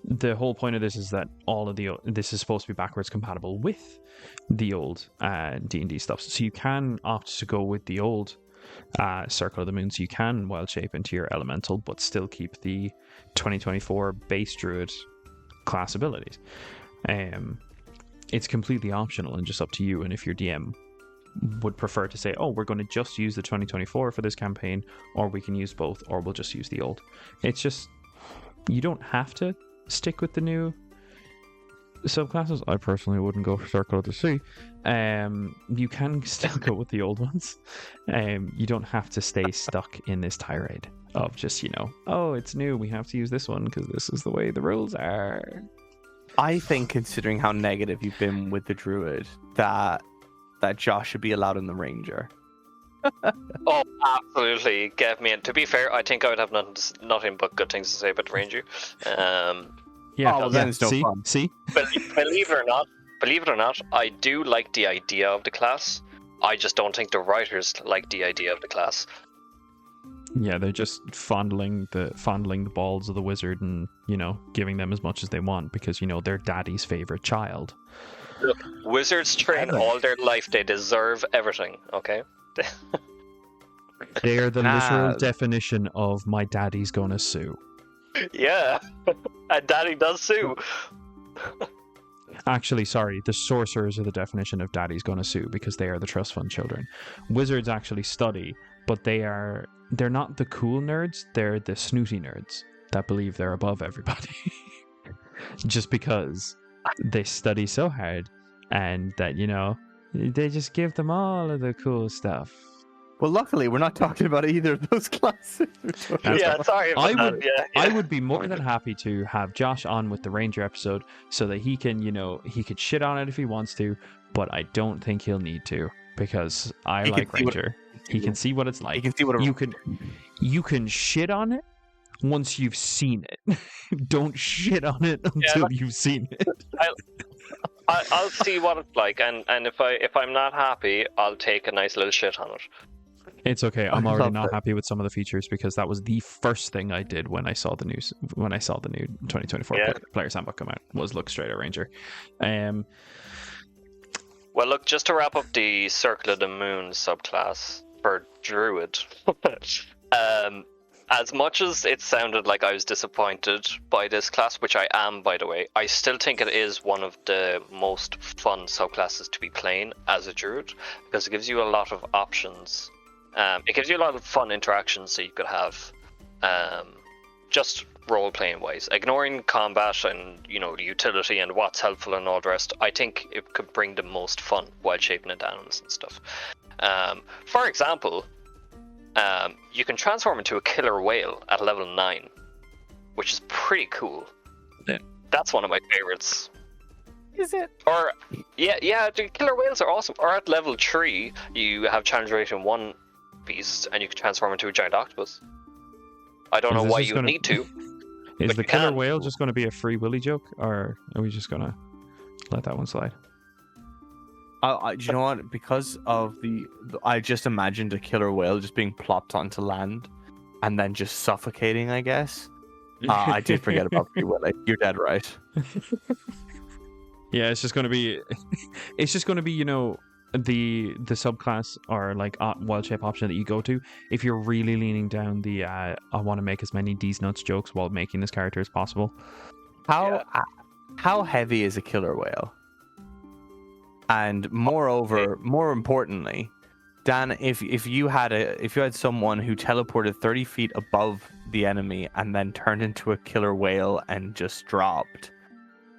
The whole point of this is that this is supposed to be backwards compatible with the old D&D stuff. So you can opt to go with the old Circle of the Moon, so you can wild shape into your elemental, but still keep the 2024 base druid class abilities. It's completely optional and just up to you. And if your DM would prefer to say, we're going to just use the 2024 for this campaign, or we can use both, or we'll just use the old. It's just, you don't have to stick with the new subclasses. I personally wouldn't go for Circle of the Sea. You can still go with the old ones. You don't have to stay stuck in this tirade of just, it's new, we have to use this one because this is the way the rules are. I think, considering how negative you've been with the Druid, that Josh should be allowed in the Ranger. Oh, absolutely. Get me in. To be fair, I think I would have nothing but good things to say about the Ranger. Then it's no fun. See? Believe it or not, I do like the idea of the class. I just don't think the writers like the idea of the class. Yeah, they're just fondling the balls of the wizard and, giving them as much as they want because, they're daddy's favorite child. Look, wizards train all their life. They deserve everything, okay? They are the literal definition of my daddy's gonna sue. Yeah, and daddy does sue. Actually, sorry, the sorcerers are the definition of daddy's gonna sue because they are the trust fund children. Wizards actually study, but they're not the cool nerds, they're the snooty nerds that believe they're above everybody. Just because they study so hard and that, they just give them all of the cool stuff. Well, luckily, we're not talking about either of those classes. Yeah, sorry about that. Yeah. I would be more than happy to have Josh on with the Ranger episode so that he can, he could shit on it if he wants to, but I don't think he'll need to because I like Ranger. He can see what it's like. You can see what you can shit on it once you've seen it. Don't shit on it until you've seen it. I'll see what it's like, and if I'm not happy, I'll take a nice little shit on it. It's okay. I'm already not happy with some of the features because that was the first thing I did when I saw the news. When I saw the new 2024 Player's Handbook come out, was look straight at Ranger. Well, look, just to wrap up the Circle of the Moon subclass for Druid. As much as it sounded like I was disappointed by this class, which I am, by the way, I still think it is one of the most fun subclasses to be playing as a Druid because it gives you a lot of options. It gives you a lot of fun interactions that you could have, just role-playing wise. Ignoring combat and utility and what's helpful and all the rest, I think it could bring the most fun while shaping into animals and stuff. For example, you can transform into a killer whale at level 9, which is pretty cool. Yeah. That's one of my favorites. Is it? Or yeah, the killer whales are awesome. Or at level 3, you have challenge rating 1 beast, and you can transform into a giant octopus. I don't know why you need to. Is the killer whale just going to be a free willy joke, or are we just going to let that one slide? Do you know what? Because of I just imagined a killer whale just being plopped onto land and then just suffocating, I guess. I did forget about Free Willy. You're dead right. Yeah, it's just going to be, the subclass or like wild shape option that you go to. If you're really leaning down the I want to make as many D's nuts jokes while making this character as possible. How heavy is a killer whale? And more importantly, Dan, if you had someone who teleported 30 feet above the enemy and then turned into a killer whale and just dropped,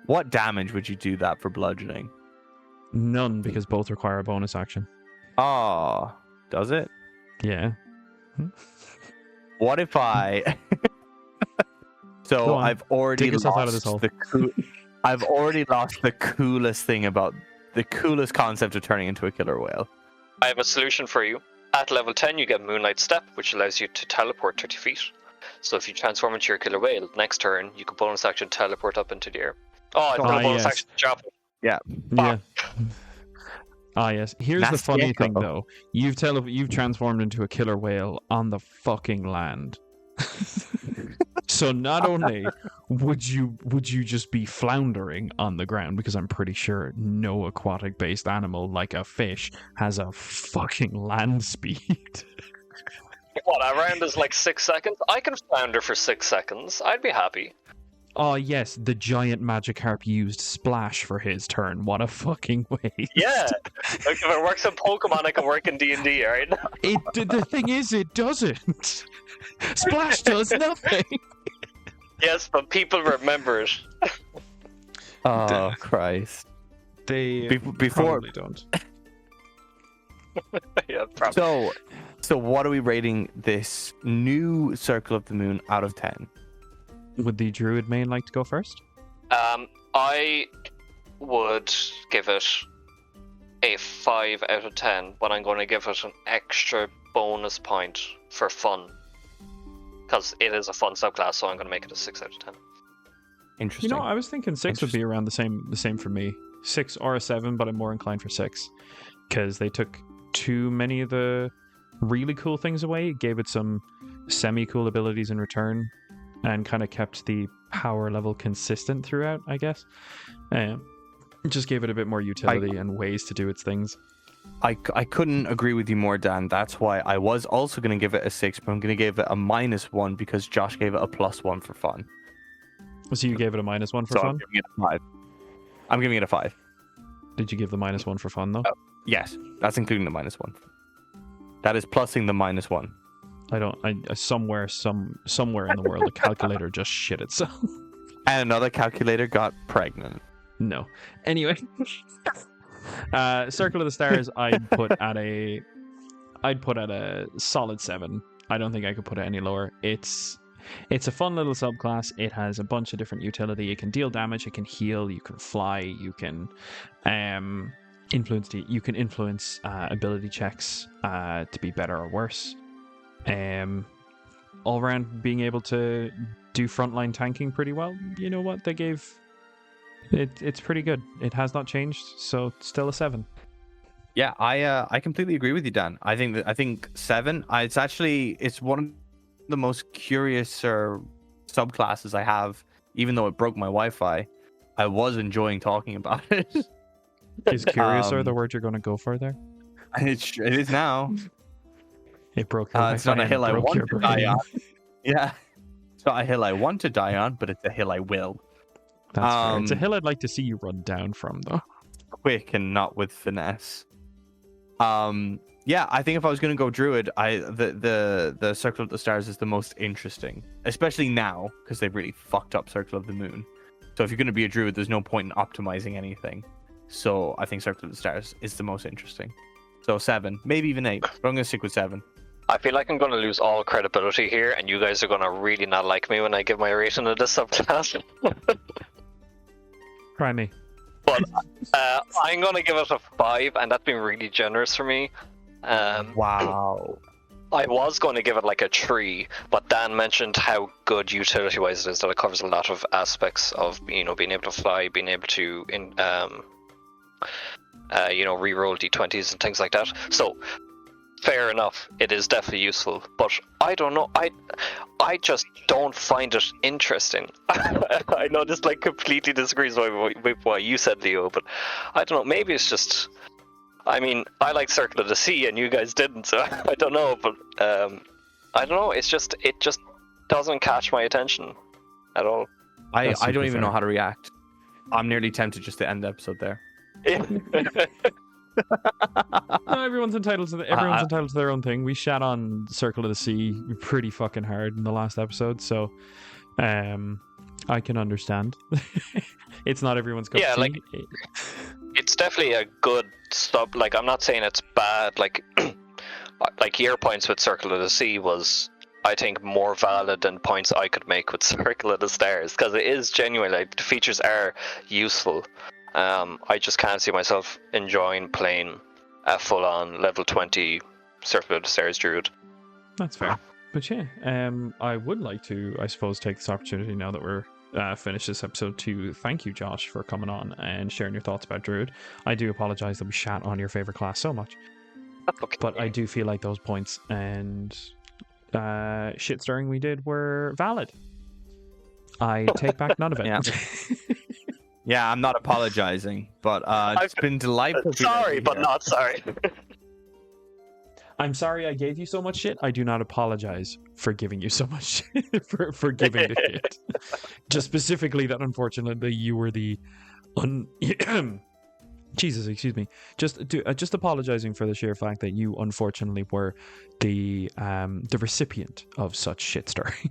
what damage would you do that for bludgeoning? None, because both require a bonus action. Oh, does it? Yeah. What if I? So I've already lost I've already lost the coolest thing about the coolest concept of turning into a killer whale. I have a solution for you. At level 10, you get Moonlight Step, which allows you to teleport 30 feet. So if you transform into your killer whale, next turn, you can bonus action teleport up into the air. Oh, it's a bonus action drop. Yeah. Yeah. Yes. Here's the funny thing, though. You've transformed into a killer whale on the fucking land. So not only would you just be floundering on the ground, because I'm pretty sure no aquatic based animal like a fish has a fucking land speed. What, around is like 6 seconds? I can flounder for 6 seconds. I'd be happy. Oh yes, the giant Magikarp used Splash for his turn. What a fucking waste. Yeah, like if it works in Pokemon, it can work in D&D, right? The thing is, it doesn't. Splash does nothing. Yes, but people remember it. Oh Christ! They before probably don't. Yeah, probably. So what are we rating this new Circle of the Moon out of 10? Would the Druid main like to go first? I would give it a 5 out of 10, but I'm going to give it an extra bonus point for fun. Because it is a fun subclass, so I'm going to make it a 6 out of 10. Interesting. I was thinking 6 would be around the same for me. 6 or a 7, but I'm more inclined for 6. Because they took too many of the really cool things away, it gave it some semi-cool abilities in return, and kind of kept the power level consistent throughout, I guess. Just gave it a bit more utility and ways to do its things. I couldn't agree with you more, Dan. That's why I was also going to give it a 6, but I'm going to give it a -1 because Josh gave it a +1 for fun. So you gave it a -1 for fun? I'm giving it a 5. I'm giving it a 5. Did you give the -1 for fun, though? Yes, that's including the -1. That is plussing the -1. Somewhere in the world, the calculator just shit itself. And another calculator got pregnant. No. Anyway, Circle of the Stars, I'd put at a I'd put at a solid 7. I don't think I could put it any lower. It's a fun little subclass. It has a bunch of different utility. It can deal damage. It can heal. You can fly. You can influence ability checks to be better or worse. All around being able to do frontline tanking pretty well. You know what? They gave it's pretty good. It has not changed, so still a 7. Yeah, I completely agree with you, Dan. I think 7. It's one of the most curiouser subclasses I have. Even though it broke my Wi-Fi, I was enjoying talking about it. Is curious or the word you're going to go for there? It is now. It broke your it's not a hill I broke want your to brain. die on. Yeah, it's not a hill I want to die on, but it's a hill I will. That's fair. It's a hill I'd like to see you run down from, though. Quick and not with finesse. Yeah, I think if I was going to go Druid, the Circle of the Stars is the most interesting, especially now because they've really fucked up Circle of the Moon. So if you're going to be a Druid, there's no point in optimizing anything. So I think Circle of the Stars is the most interesting. So 7, maybe even 8, but I'm going to stick with 7. I feel like I'm going to lose all credibility here, and you guys are going to really not like me when I give my rating of this subclass. Try me. But I'm going to give it a 5, and that's been really generous for me. Wow. I was going to give it like a 3, but Dan mentioned how good utility-wise it is, that it covers a lot of aspects of, being able to fly, being able to, re-roll d20s and things like that. So, fair enough, it is definitely useful, but I don't know, I just don't find it interesting. I know this like completely disagrees with what you said, Leo, but I don't know, maybe it's just, I mean, I like Circle of the Sea and you guys didn't, so I don't know, but I don't know, it just doesn't catch my attention at all. I don't even know how to react. I'm nearly tempted just to end the episode there. No, everyone's entitled to their own thing. We shat on Circle of the Sea pretty fucking hard in the last episode, so I can understand. It's not everyone's cup of tea. Like it's definitely a good sub. Like, I'm not saying it's bad. Like your points with Circle of the Sea was, I think, more valid than points I could make with Circle of the Stars, because it is genuine. Like, the features are useful. I just can't see myself enjoying playing a full-on level 20 Circle of the Stars Druid. That's fair. But yeah, I would like to, I suppose, take this opportunity now that we're finished this episode to thank you, Josh, for coming on and sharing your thoughts about Druid. I do apologize that we shat on your favorite class so much. That's okay. But I do feel like those points and shit stirring we did were valid. I take back none of it. Yeah. Yeah, I'm not apologizing, but it's been delightful. Sorry, but not sorry. I'm sorry I gave you so much shit. I do not apologize for giving you so much shit, for giving the shit. Just specifically that, unfortunately, you were the Jesus, excuse me. Just apologizing for the sheer fact that you, unfortunately, were the recipient of such shit stirring.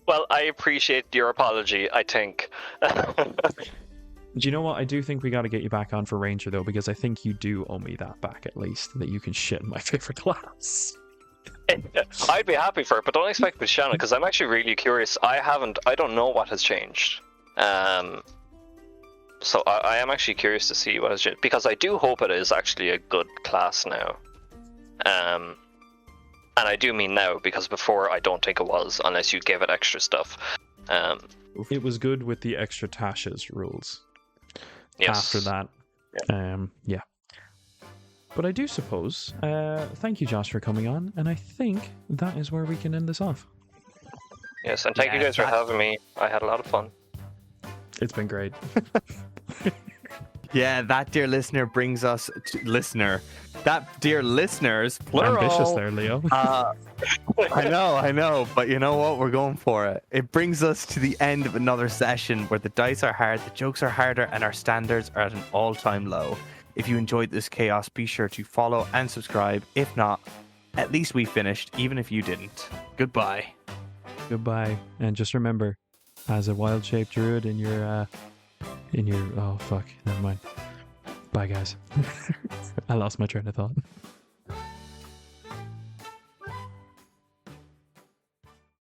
Well, I appreciate your apology, I think. Do you know what? I do think we got to get you back on for Ranger, though, because I think you do owe me that back, at least, that you can shit in my favorite class. I'd be happy for it, but don't expect me to shit on it, because I'm actually really curious. I don't know what has changed. So I am actually curious to see what has changed, because I do hope it is actually a good class now. And I do mean now, because before I don't think it was, unless you give it extra stuff. It was good with the extra Tasha's rules. Yes. After that, yeah. But I do suppose, thank you, Josh, for coming on, and I think that is where we can end this off. Yes, and thank you guys for having me. I had a lot of fun. It's been great. Yeah, that, dear listener, brings us to That, dear listeners, plural. Ambitious there, Leo. I know, but you know what? We're going for it. It brings us to the end of another session where the dice are hard, the jokes are harder, and our standards are at an all-time low. If you enjoyed this chaos, be sure to follow and subscribe. If not, at least we finished, even if you didn't. Goodbye. Goodbye. And just remember, as a wild-shaped druid in your oh fuck, never mind. Bye guys. I lost my train of thought.